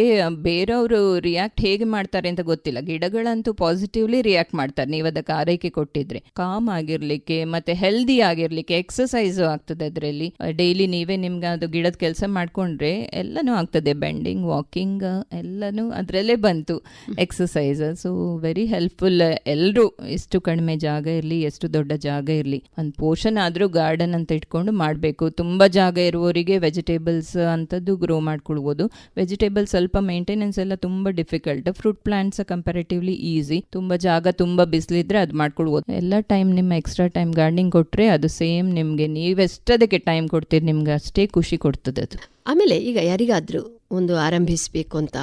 ಬೇರೆಯವರು ರಿಯಾಕ್ಟ್ ಹೇಗೆ ಮಾಡ್ತಾರೆ ಅಂತ ಗೊತ್ತಿಲ್ಲ, ಗಿಡಗಳಂತೂ ಪಾಸಿಟಿವ್ಲಿ ರಿಯಾಕ್ಟ್ ಮಾಡ್ತಾರೆ ನೀವು ಅದಕ್ಕೆ ಆರೈಕೆ ಕೊಟ್ಟಿದ್ರೆ. ಕಾಮ್ ಆಗಿರಲಿಕ್ಕೆ ಮತ್ತು ಹೆಲ್ದಿ ಆಗಿರಲಿಕ್ಕೆ ಎಕ್ಸಸೈಸು ಆಗ್ತದೆ ಅದರಲ್ಲಿ. ಡೈಲಿ ನೀವೇ ನಿಮ್ಗೆ ಅದು ಗಿಡದ ಕೆಲಸ ಮಾಡಿಕೊಂಡ್ರೆ ಎಲ್ಲನೂ ಆಗ್ತದೆ. ಬೆಂಡಿಂಗ್, ವಾಕಿಂಗ್ ಎಲ್ಲನೂ ಅದರಲ್ಲೇ ಬಂತು, ಎಕ್ಸಸೈಸ್. So very helpful. ಎಲ್ಲರೂ ಎಷ್ಟು ಕಡಿಮೆ ಜಾಗ ಇರಲಿ, ಎಷ್ಟು ದೊಡ್ಡ ಜಾಗ ಇರಲಿ, ಒಂದು ಪೋರ್ಷನ್ ಆದರೂ ಗಾರ್ಡನ್ ಅಂತ ಇಟ್ಕೊಂಡು ಮಾಡಬೇಕು. ತುಂಬ ಜಾಗ ಇರುವವರಿಗೆ ವೆಜಿಟೇಬಲ್ಸ್ ಅಂಥದ್ದು ಗ್ರೋ ಮಾಡ್ಕೊಳ್ಬೋದು. ವೆಜಿಟೇಬಲ್ಸ್ ಸ್ವಲ್ಪ ಮೇಂಟೆನೆನ್ಸ್ ಎಲ್ಲ ತುಂಬ difficult. Fruit plants comparatively easy. ತುಂಬ ಜಾಗ, ತುಂಬ ಬಿಸಿಲಿದ್ರೆ ಅದು ಮಾಡ್ಕೊಳ್ಬೋದು. ಎಲ್ಲ ಟೈಮ್ ನಿಮ್ಮ ಎಕ್ಸ್ಟ್ರಾ ಟೈಮ್ ಗಾರ್ಡನಿಂಗ್ ಕೊಟ್ಟರೆ ಅದು ಸೇಮ್ ನಿಮಗೆ ನೀವೆಷ್ಟದಕ್ಕೆ ಟೈಮ್ ಕೊಡ್ತೀರಿ ನಿಮ್ಗೆ ಅಷ್ಟೇ ಖುಷಿ ಕೊಡ್ತದೆ ಅದು. ಆಮೇಲೆ ಈಗ ಯಾರಿಗಾದರೂ ಒಂದು ಆರಂಭಿಸಬೇಕು ಅಂತ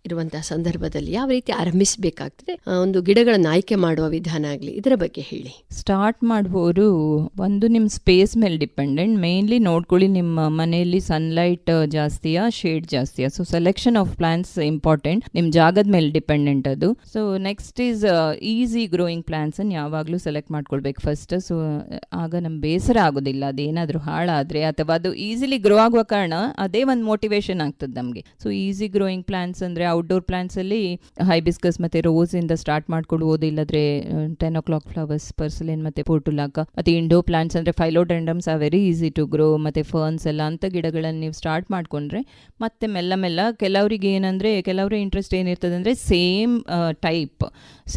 ಇರುವಂತಹ ಸಂದರ್ಭದಲ್ಲಿ ಯಾವ ರೀತಿ ಆರಂಭಿಸಬೇಕಾಗ್ತದೆ, ಒಂದು ಗಿಡಗಳನ್ನು ಆಯ್ಕೆ ಮಾಡುವ ವಿಧಾನ ಆಗಲಿ, ಇದರ ಬಗ್ಗೆ ಹೇಳಿ. ಸ್ಟಾರ್ಟ್ ಮಾಡುವವರು ಒಂದು ನಿಮ್ಮ ಸ್ಪೇಸ್ ಮೇಲೆ ಡಿಪೆಂಡೆಂಟ್. ಮೇನ್ಲಿ ನೋಡ್ಕೊಳ್ಳಿ ನಿಮ್ಮ ಮನೆಯಲ್ಲಿ ಸನ್ಲೈಟ್ ಜಾಸ್ತಿಯಾ, ಶೇಡ್ ಜಾಸ್ತಿಯಾ. So selection of plants important, ನಿಮ್ಮ ಜಾಗದ ಮೇಲೆ ಡಿಪೆಂಡೆಂಟ್ ಅದು. So next is easy growing ಪ್ಲಾಂಟ್ಸನ್ನು ಯಾವಾಗಲೂ ಸೆಲೆಕ್ಟ್ ಮಾಡ್ಕೊಳ್ಬೇಕು ಫಸ್ಟ್. ಸೊ ಆಗ ನಮ್ಮ ಬೇಸರ ಆಗೋದಿಲ್ಲ ಅದೇನಾದರೂ ಹಾಳಾದರೆ, ಅಥವಾ ಅದು ಈಸಿಲಿ ಗ್ರೋ ಆಗುವ ಕಾರಣ ಅದೇ ಒಂದು ಮೋಟಿವೇಶನ್ ಆಗ್ತದೆ ನಮಗೆ. ಸೊ ಈಸಿ ಗ್ರೋಯಿಂಗ್ ಪ್ಲಾಂಟ್ಸ್ ಅಂದರೆ ಔಟ್ಡೋರ್ ಪ್ಲಾಂಟ್ಸಲ್ಲಿ ಹೈಬಿಸ್ಕಸ್ ಮತ್ತು ರೋಸಿಂದ ಸ್ಟಾರ್ಟ್ ಮಾಡ್ಕೊಳ್ಬೋದು, ಇಲ್ಲದ್ರೆ 10 o'clock ಫ್ಲವರ್ಸ್, ಪರ್ಸಲಿನ್ ಮತ್ತು ಪೋರ್ಟುಲಾಕ. ಮತ್ತು ಇಂಡೋರ್ ಪ್ಲಾಂಟ್ಸ್ ಅಂದರೆ philodendrons are very easy to grow, ಮತ್ತು ಫರ್ನ್ಸ್ ಎಲ್ಲ ಅಂಥ ಗಿಡಗಳನ್ನು ನೀವು ಸ್ಟಾರ್ಟ್ ಮಾಡಿಕೊಂಡ್ರೆ ಮತ್ತೆ ಮೆಲ್ಲ ಮೆಲ್ಲ ಕೆಲವರಿಗೆ ಏನಂದರೆ ಕೆಲವರ ಇಂಟ್ರೆಸ್ಟ್ ಏನಿರ್ತದೆ ಅಂದರೆ ಸೇಮ್ ಟೈಪ್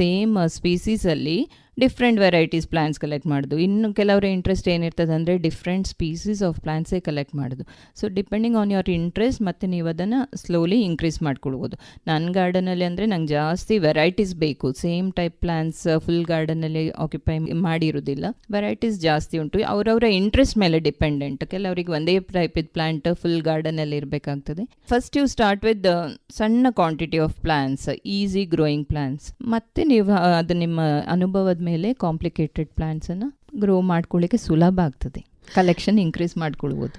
ಸೇಮ್ ಸ್ಪೀಸೀಸಲ್ಲಿ ಡಿಫ್ರೆಂಟ್ ವೆರೈಟೀಸ್ ಪ್ಲಾಂಟ್ಸ್ ಕಲೆಕ್ಟ್ ಮಾಡೋದು. ಇನ್ನು ಕೆಲವರ ಇಂಟ್ರೆಸ್ಟ್ ಏನಿರ್ತದೆ ಅಂದರೆ ಡಿಫ್ರೆಂಟ್ ಸ್ಪೀಸೀಸ್ ಆಫ್ ಪ್ಲಾಂಟ್ಸೇ ಕಲೆಕ್ಟ್ ಮಾಡೋದು. So depending on your interest ಮತ್ತು ನೀವು ಅದನ್ನು ಸ್ಲೋಲಿ ಇನ್ಕ್ರೀಸ್ ಮಾಡ್ಕೊಳ್ಬೋದು. ನನ್ನ ಗಾರ್ಡನಲ್ಲಿ ಅಂದರೆ ನಂಗೆ ಜಾಸ್ತಿ ವೆರೈಟೀಸ್ ಬೇಕು, ಸೇಮ್ ಟೈಪ್ ಪ್ಲಾಂಟ್ಸ್ ಫುಲ್ ಗಾರ್ಡನಲ್ಲಿ ಆಕ್ಯುಪೈ ಮಾಡಿರೋದಿಲ್ಲ, ವೆರೈಟೀಸ್ ಜಾಸ್ತಿ ಉಂಟು. ಅವರವರ ಇಂಟ್ರೆಸ್ಟ್ ಮೇಲೆ ಡಿಪೆಂಡೆಂಟ್. ಕೆಲವರಿಗೆ ಒಂದೇ ಟೈಪ್ ಇದ್ದ ಪ್ಲಾಂಟ್ ಫುಲ್ ಗಾರ್ಡನಲ್ಲಿ ಇರಬೇಕಾಗ್ತದೆ. ಫಸ್ಟ್ ಯು ಸ್ಟಾರ್ಟ್ ವಿತ್ ಸಣ್ಣ quantity of plants, easy growing plants, ಮತ್ತು ನೀವು ಅದು ನಿಮ್ಮ ಅನುಭವದ ಮೇಲೆ ಕಾಂಪ್ಲಿಕೇಟೆಡ್ ಪ್ಲಾಂಟ್ಸನ್ನು ಗ್ರೋ ಮಾಡ್ಕೊಳ್ಳಿಕ್ಕೆ ಸುಲಭ ಆಗ್ತದೆ, ಕಲೆಕ್ಷನ್ ಇನ್ಕ್ರೀಸ್ ಮಾಡ್ಕೊಳ್ಬೋದು.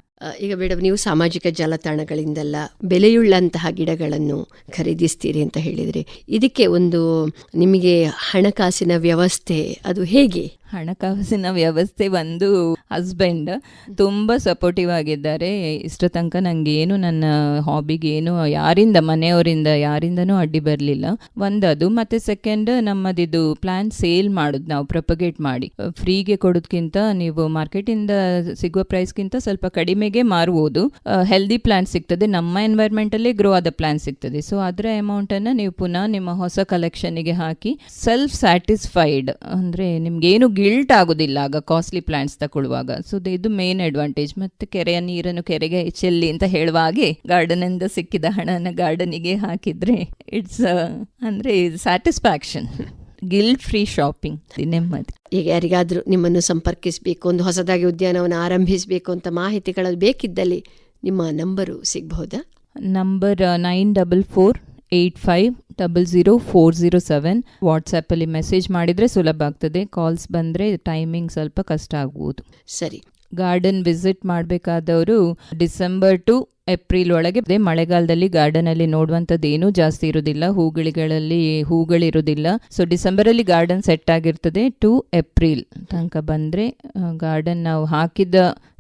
ಈಗ ಮೇಡಮ್, ನೀವು ಸಾಮಾಜಿಕ ಜಾಲತಾಣಗಳಿಂದೆಲ್ಲ ಬೆಲೆಯುಳ್ಳಂತಹ ಗಿಡಗಳನ್ನು ಖರೀದಿಸ್ತೀರಿ ಅಂತ ಹೇಳಿದರೆ, ಇದಕ್ಕೆ ಒಂದು ನಿಮಗೆ ಹಣಕಾಸಿನ ವ್ಯವಸ್ಥೆ ಅದು ಹೇಗೆ? ಹಣಕಾಸಿನ ವ್ಯವಸ್ಥೆ ಒಂದು ಹಸ್ಬೆಂಡ್ ತುಂಬ ಸಪೋರ್ಟಿವ್ ಆಗಿದ್ದಾರೆ. ಇಷ್ಟ ತನಕ ನನಗೇನು ನನ್ನ ಹಾಬಿಗೇನು ಯಾರಿಂದ ಮನೆಯವರಿಂದ ಯಾರಿಂದನೂ ಅಡ್ಡಿ ಬರಲಿಲ್ಲ. ಒಂದದು. ಮತ್ತು ಸೆಕೆಂಡ್, ನಮ್ಮದಿದು ಪ್ಲಾನ್ ಸೇಲ್ ಮಾಡೋದು ನಾವು ಪ್ರೊಪಗೇಟ್ ಮಾಡಿ ಫ್ರೀಗೆ ಕೊಡೋದಕ್ಕಿಂತ ನೀವು ಮಾರ್ಕೆಟಿಂದ ಸಿಗುವ ಪ್ರೈಸ್ಗಿಂತ ಸ್ವಲ್ಪ ಕಡಿಮೆಗೆ ಮಾರುವುದು. ಹೆಲ್ದಿ ಪ್ಲಾಂಟ್ ಸಿಗ್ತದೆ, ನಮ್ಮ ಎನ್ವೈರ್ಮೆಂಟಲ್ಲಿ ಗ್ರೋ ಆದ ಪ್ಲಾಂಟ್ ಸಿಗ್ತದೆ. ಸೊ ಅದರ ಅಮೌಂಟನ್ನು ನೀವು ಪುನಃ ನಿಮ್ಮ ಹೊಸ ಕಲೆಕ್ಷನ್ಗೆ ಹಾಕಿ ಸೆಲ್ಫ್ ಸ್ಯಾಟಿಸ್ಫೈಡ್, ಅಂದರೆ ನಿಮ್ಗೇನು ಗಿಲ್ಟ್ ಆಗೋದಿಲ್ಲ ಆಗ ಕಾಸ್ಟ್ಲಿ ಪ್ಲಾಂಟ್ಸ್ ತಗೊಳ್ಳುವಾಗ. ಸೊ ಇದು ಮೇನ್ ಅಡ್ವಾಂಟೇಜ್. ಮತ್ತು ಕೆರೆಯ ನೀರನ್ನು ಕೆರೆಗೆ ಚೆಲ್ಲಿ ಅಂತ ಹೇಳುವ ಹಾಗೆ ಗಾರ್ಡನಿಂದ ಸಿಕ್ಕಿದ ಹಣನ ಗಾರ್ಡನಿಗೆ ಹಾಕಿದ್ರೆ ಇಟ್ಸ್ ಅಂದರೆ ಸ್ಯಾಟಿಸ್ಫ್ಯಾಕ್ಷನ್, ಗಿಲ್ಟ್ ಫ್ರೀ ಶಾಪಿಂಗ್, ನೆಮ್ಮದಿ. ಈಗ ಯಾರಿಗಾದರೂ ನಿಮ್ಮನ್ನು ಸಂಪರ್ಕಿಸಬೇಕು, ಒಂದು ಹೊಸದಾಗಿ ಉದ್ಯಾನವನ್ನು ಆರಂಭಿಸಬೇಕು ಅಂತ ಮಾಹಿತಿಗಳು ಬೇಕಿದ್ದಲ್ಲಿ ನಿಮ್ಮ ನಂಬರು ಸಿಗಬಹುದಾ? ನಂಬರ್ 9448500407. ವಾಟ್ಸಪ್ಪಲ್ಲಿ ಮೆಸೇಜ್ ಮಾಡಿದರೆ ಸುಲಭ ಆಗ್ತದೆ. ಕಾಲ್ಸ್ ಬಂದರೆ ಟೈಮಿಂಗ್ ಸ್ವಲ್ಪ ಕಷ್ಟ ಆಗ್ಬೋದು. ಸರಿ. ಗಾರ್ಡನ್ ವಿಸಿಟ್ ಮಾಡಬೇಕಾದವರು ಡಿಸೆಂಬರ್ ಟು ಏಪ್ರಿಲ್ ಒಳಗೆ. ಮಳೆಗಾಲದಲ್ಲಿ ಗಾರ್ಡನಲ್ಲಿ ನೋಡುವಂಥದ್ದು ಏನೂ ಜಾಸ್ತಿ ಇರೋದಿಲ್ಲ, ಹೂಗಳಿಗಳಲ್ಲಿ ಹೂಗಳಿರೋದಿಲ್ಲ. ಸೊ ಡಿಸೆಂಬರಲ್ಲಿ ಗಾರ್ಡನ್ ಸೆಟ್ ಆಗಿರ್ತದೆ. ಟು ಏಪ್ರಿಲ್ ತನಕ ಬಂದರೆ ಗಾರ್ಡನ್ ನಾವು ಹಾಕಿದ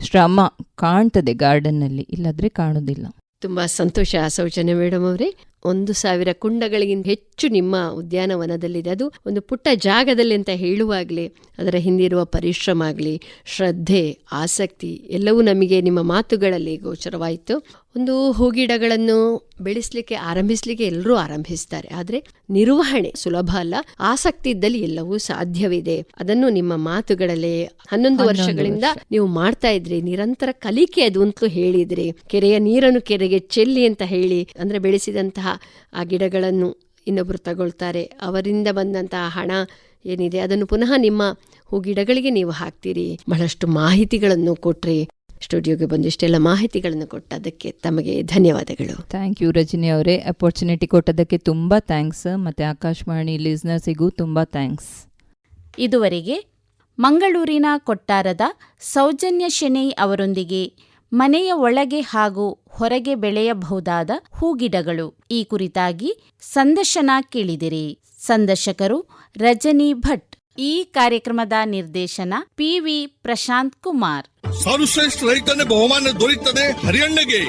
ಶ್ರಮ ಕಾಣ್ತದೆ ಗಾರ್ಡನ್ನಲ್ಲಿ, ಇಲ್ಲದ್ರೆ ಕಾಣೋದಿಲ್ಲ. ತುಂಬ ಸಂತೋಷ ಸೌಜನ್ಯ ಮೇಡಮ್ ಅವರೇ. 1,000 ಕುಂಡಗಳಿಗಿಂತ ಹೆಚ್ಚು ನಿಮ್ಮ ಉದ್ಯಾನವನದಲ್ಲಿದೆ. ಅದು ಒಂದು ಪುಟ್ಟ ಜಾಗದಲ್ಲಿ ಅಂತ ಹೇಳುವಾಗಲೇ ಅದರ ಹಿಂದಿರುವ ಪರಿಶ್ರಮ ಆಗಲಿ, ಶ್ರದ್ಧೆ, ಆಸಕ್ತಿ ಎಲ್ಲವೂ ನಮಗೆ ನಿಮ್ಮ ಮಾತುಗಳಲ್ಲಿ ಗೋಚರವಾಯಿತು. ಒಂದು ಹೂಗಿಡಗಳನ್ನು ಬೆಳೆಸಲಿಕ್ಕೆ ಆರಂಭಿಸಲಿಕ್ಕೆ ಎಲ್ಲರೂ ಆರಂಭಿಸ್ತಾರೆ, ಆದರೆ ನಿರ್ವಹಣೆ ಸುಲಭ ಅಲ್ಲ. ಆಸಕ್ತಿ ಇದ್ದಲ್ಲಿ ಎಲ್ಲವೂ ಸಾಧ್ಯವಿದೆ. ಅದನ್ನು ನಿಮ್ಮ ಮಾತುಗಳಲ್ಲೇ 11 ವರ್ಷಗಳಿಂದ ನೀವು ಮಾಡ್ತಾ ಇದ್ರಿ. ನಿರಂತರ ಕಲಿಕೆ ಅದು ಅಂತಲೂ ಹೇಳಿದ್ರಿ. ಕೆರೆಯ ನೀರನ್ನು ಕೆರೆಗೆ ಚೆಲ್ಲಿ ಅಂತ ಹೇಳಿ, ಅಂದರೆ ಬೆಳೆಸಿದಂತಹ ಆ ಗಿಡಗಳನ್ನು ಇನ್ನೊಬ್ಬರು ತಗೊಳ್ತಾರೆ, ಅವರಿಂದ ಬಂದಂತಹ ಹಣ ಏನಿದೆ ಅದನ್ನು ಪುನಃ ನಿಮ್ಮ ಹೂಗಿಡಗಳಿಗೆ ನೀವು ಹಾಕ್ತೀರಿ. ಬಹಳಷ್ಟು ಮಾಹಿತಿಗಳನ್ನು ಕೊಟ್ರಿ. ಸ್ಟುಡಿಯೋಗೆ ಬಂದು ಇಷ್ಟೆಲ್ಲ ಮಾಹಿತಿಗಳನ್ನು ಕೊಟ್ಟದಕ್ಕೆ ತಮಗೆ ಧನ್ಯವಾದಗಳು. ಥ್ಯಾಂಕ್ ಯು ರಜನಿ ಅವರೇ. ಅಪರ್ಚುನಿಟಿ ಕೊಟ್ಟದಕ್ಕೆ ತುಂಬ ಥ್ಯಾಂಕ್ಸ್. ಮತ್ತು ಆಕಾಶವಾಣಿ ಲಿಸ್ನರ್ಸಿಗೂ ತುಂಬ ಥ್ಯಾಂಕ್ಸ್. ಇದುವರೆಗೆ ಮಂಗಳೂರಿನ ಕೊಟ್ಟಾರದ ಸೌಜನ್ಯ ಶೆಣೈ ಅವರೊಂದಿಗೆ ಮನೆಯ ಒಳಗೆ ಹಾಗೂ ಹೊರಗೆ ಬೆಳೆಯಬಹುದಾದ ಹೂಗಿಡಗಳು ಈ ಕುರಿತಾಗಿ ಸಂದರ್ಶನ ಕೇಳಿದಿರಿ. ಸಂದರ್ಶಕರು ರಜನಿ ಭಟ್. ಈ ಕಾರ್ಯಕ್ರಮದ ನಿರ್ದೇಶನ PV ಪ್ರಶಾಂತ್ ಕುಮಾರ್. ಸರ್ವಶ್ರೇಷ್ಠ ರೈತನ ಬಹುಮಾನ ದೊರೆಯುತ್ತದೆ ಹರಿಯಣ್ಣಗೆ.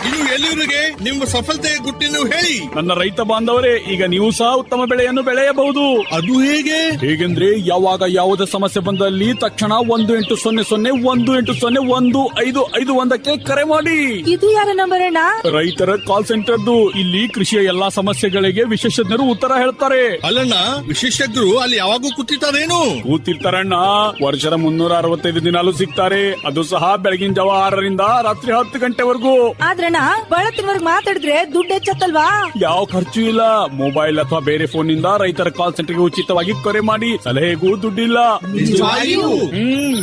ಇನ್ನು ಎಲ್ಲಿವರೆಗೆ ನಿಮ್ಮ ಸಫಲತೆಯ ಗುಟ್ಟಿನ ಹೇಳಿ. ನನ್ನ ರೈತ ಬಾಂಧವರೇ, ಈಗ ನೀವು ಸಹ ಉತ್ತಮ ಬೆಳೆಯನ್ನು ಬೆಳೆಯಬಹುದು. ಅದು ಹೇಗೆ? ಹೇಗೆಂದ್ರೆ ಯಾವಾಗ ಯಾವುದೇ ಸಮಸ್ಯೆ ಬಂದಲ್ಲಿ ತಕ್ಷಣ 1-800-180-1551 ಕರೆ ಮಾಡಿ. ಇದು ಯಾರ ನಂಬರ್ ಅಣ್ಣ? ರೈತರ ಕಾಲ್ ಸೆಂಟರ್ದು. ಇಲ್ಲಿ ಕೃಷಿಯ ಎಲ್ಲಾ ಸಮಸ್ಯೆಗಳಿಗೆ ವಿಶೇಷಜ್ಞರು ಉತ್ತರ ಹೇಳ್ತಾರೆ. ಅಲ್ಲಣ್ಣ, ವಿಶೇಷಜ್ಞರು ಅಲ್ಲಿ ಯಾವಾಗೂ ಕೂತಿರ್ತಾರೇನು? ಕೂತಿರ್ತಾರಣ್ಣ. ವರ್ಷದ 365 ದಿನಾಲೂ ಸಿಗ್ತಾರೆ. ಅದು ಸಹ ಬೆಳಗಿನ ಜಾವ 6ರಿಂದ ರಾತ್ರಿ 10 ಗಂಟೆವರೆಗೂ. ಆದ್ರಣ್ಣ, ಬಳತ್ತಿನವರೆಗೆ ಮಾತಾಡಿದ್ರೆ ದುಡ್ಡು ಹೆಚ್ಚತ್ತಲ್ವಾ? ಯಾವ ಖರ್ಚು ಇಲ್ಲ. ಮೊಬೈಲ್ ಅಥವಾ ಬೇರೆ ಫೋನ್ ನಿಂದ ರೈತರ ಕಾಲ್ ಸೆಂಟರ್ಗೆ ಉಚಿತವಾಗಿ ಕರೆ ಮಾಡಿ. ಸಲಹೆಗೂ ದುಡ್ಡಿಲ್ಲ.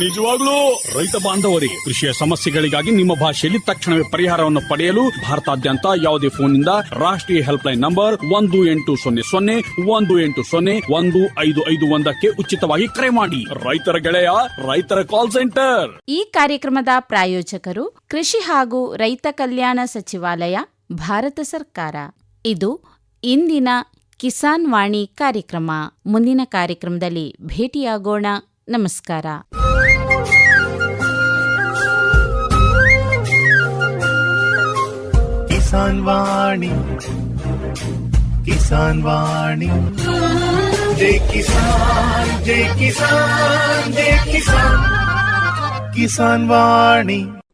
ನಿಜವಾಗ್ಲೂ. ರೈತ ಬಾಂಧವರಿಗೆ ಕೃಷಿಯ ಸಮಸ್ಯೆಗಳಿಗಾಗಿ ನಿಮ್ಮ ಭಾಷೆಯಲ್ಲಿ ತಕ್ಷಣವೇ ಪರಿಹಾರವನ್ನು ಪಡೆಯಲು ಭಾರತಾದ್ಯಂತ ಯಾವುದೇ ಫೋನ್ ನಿಂದ ರಾಷ್ಟ್ರೀಯ ಹೆಲ್ಪ್ ಲೈನ್ ನಂಬರ್ 1-800-180-1551 ಉಚಿತವಾಗಿ ಕರೆ ಮಾಡಿ. ರೈತರ ಗೆಳೆಯ, ರೈತರ ಕಾಲ್ ಸೆಂಟರ್. ಈ ಕಾರ್ಯಕ್ರಮದ ಪ್ರಾಯೋಜಕರು ಕೃಷಿ ಹಾಗೂ ರೈತ ಕಲ್ಯಾಣ ಸಚಿವಾಲಯ, ಭಾರತ ಸರ್ಕಾರ. ಇದು ಇಂದಿನ ಕಿಸಾನ್ ವಾಣಿ ಕಾರ್ಯಕ್ರಮ. ಮುಂದಿನ ಕಾರ್ಯಕ್ರಮದಲ್ಲಿ ಭೇಟಿಯಾಗೋಣ. ನಮಸ್ಕಾರ. ಕಿಸಾನ್ ವಾಣಿ ಕಿಸಾನ್ ವಾಣಿ ಜೈ ಕಿಸಾನ್ ಜೈ ಕಿಸಾನ್ ಜೈ ಕಿಸಾನ್ ಕಿಸಾನ್ ವಾಣಿ.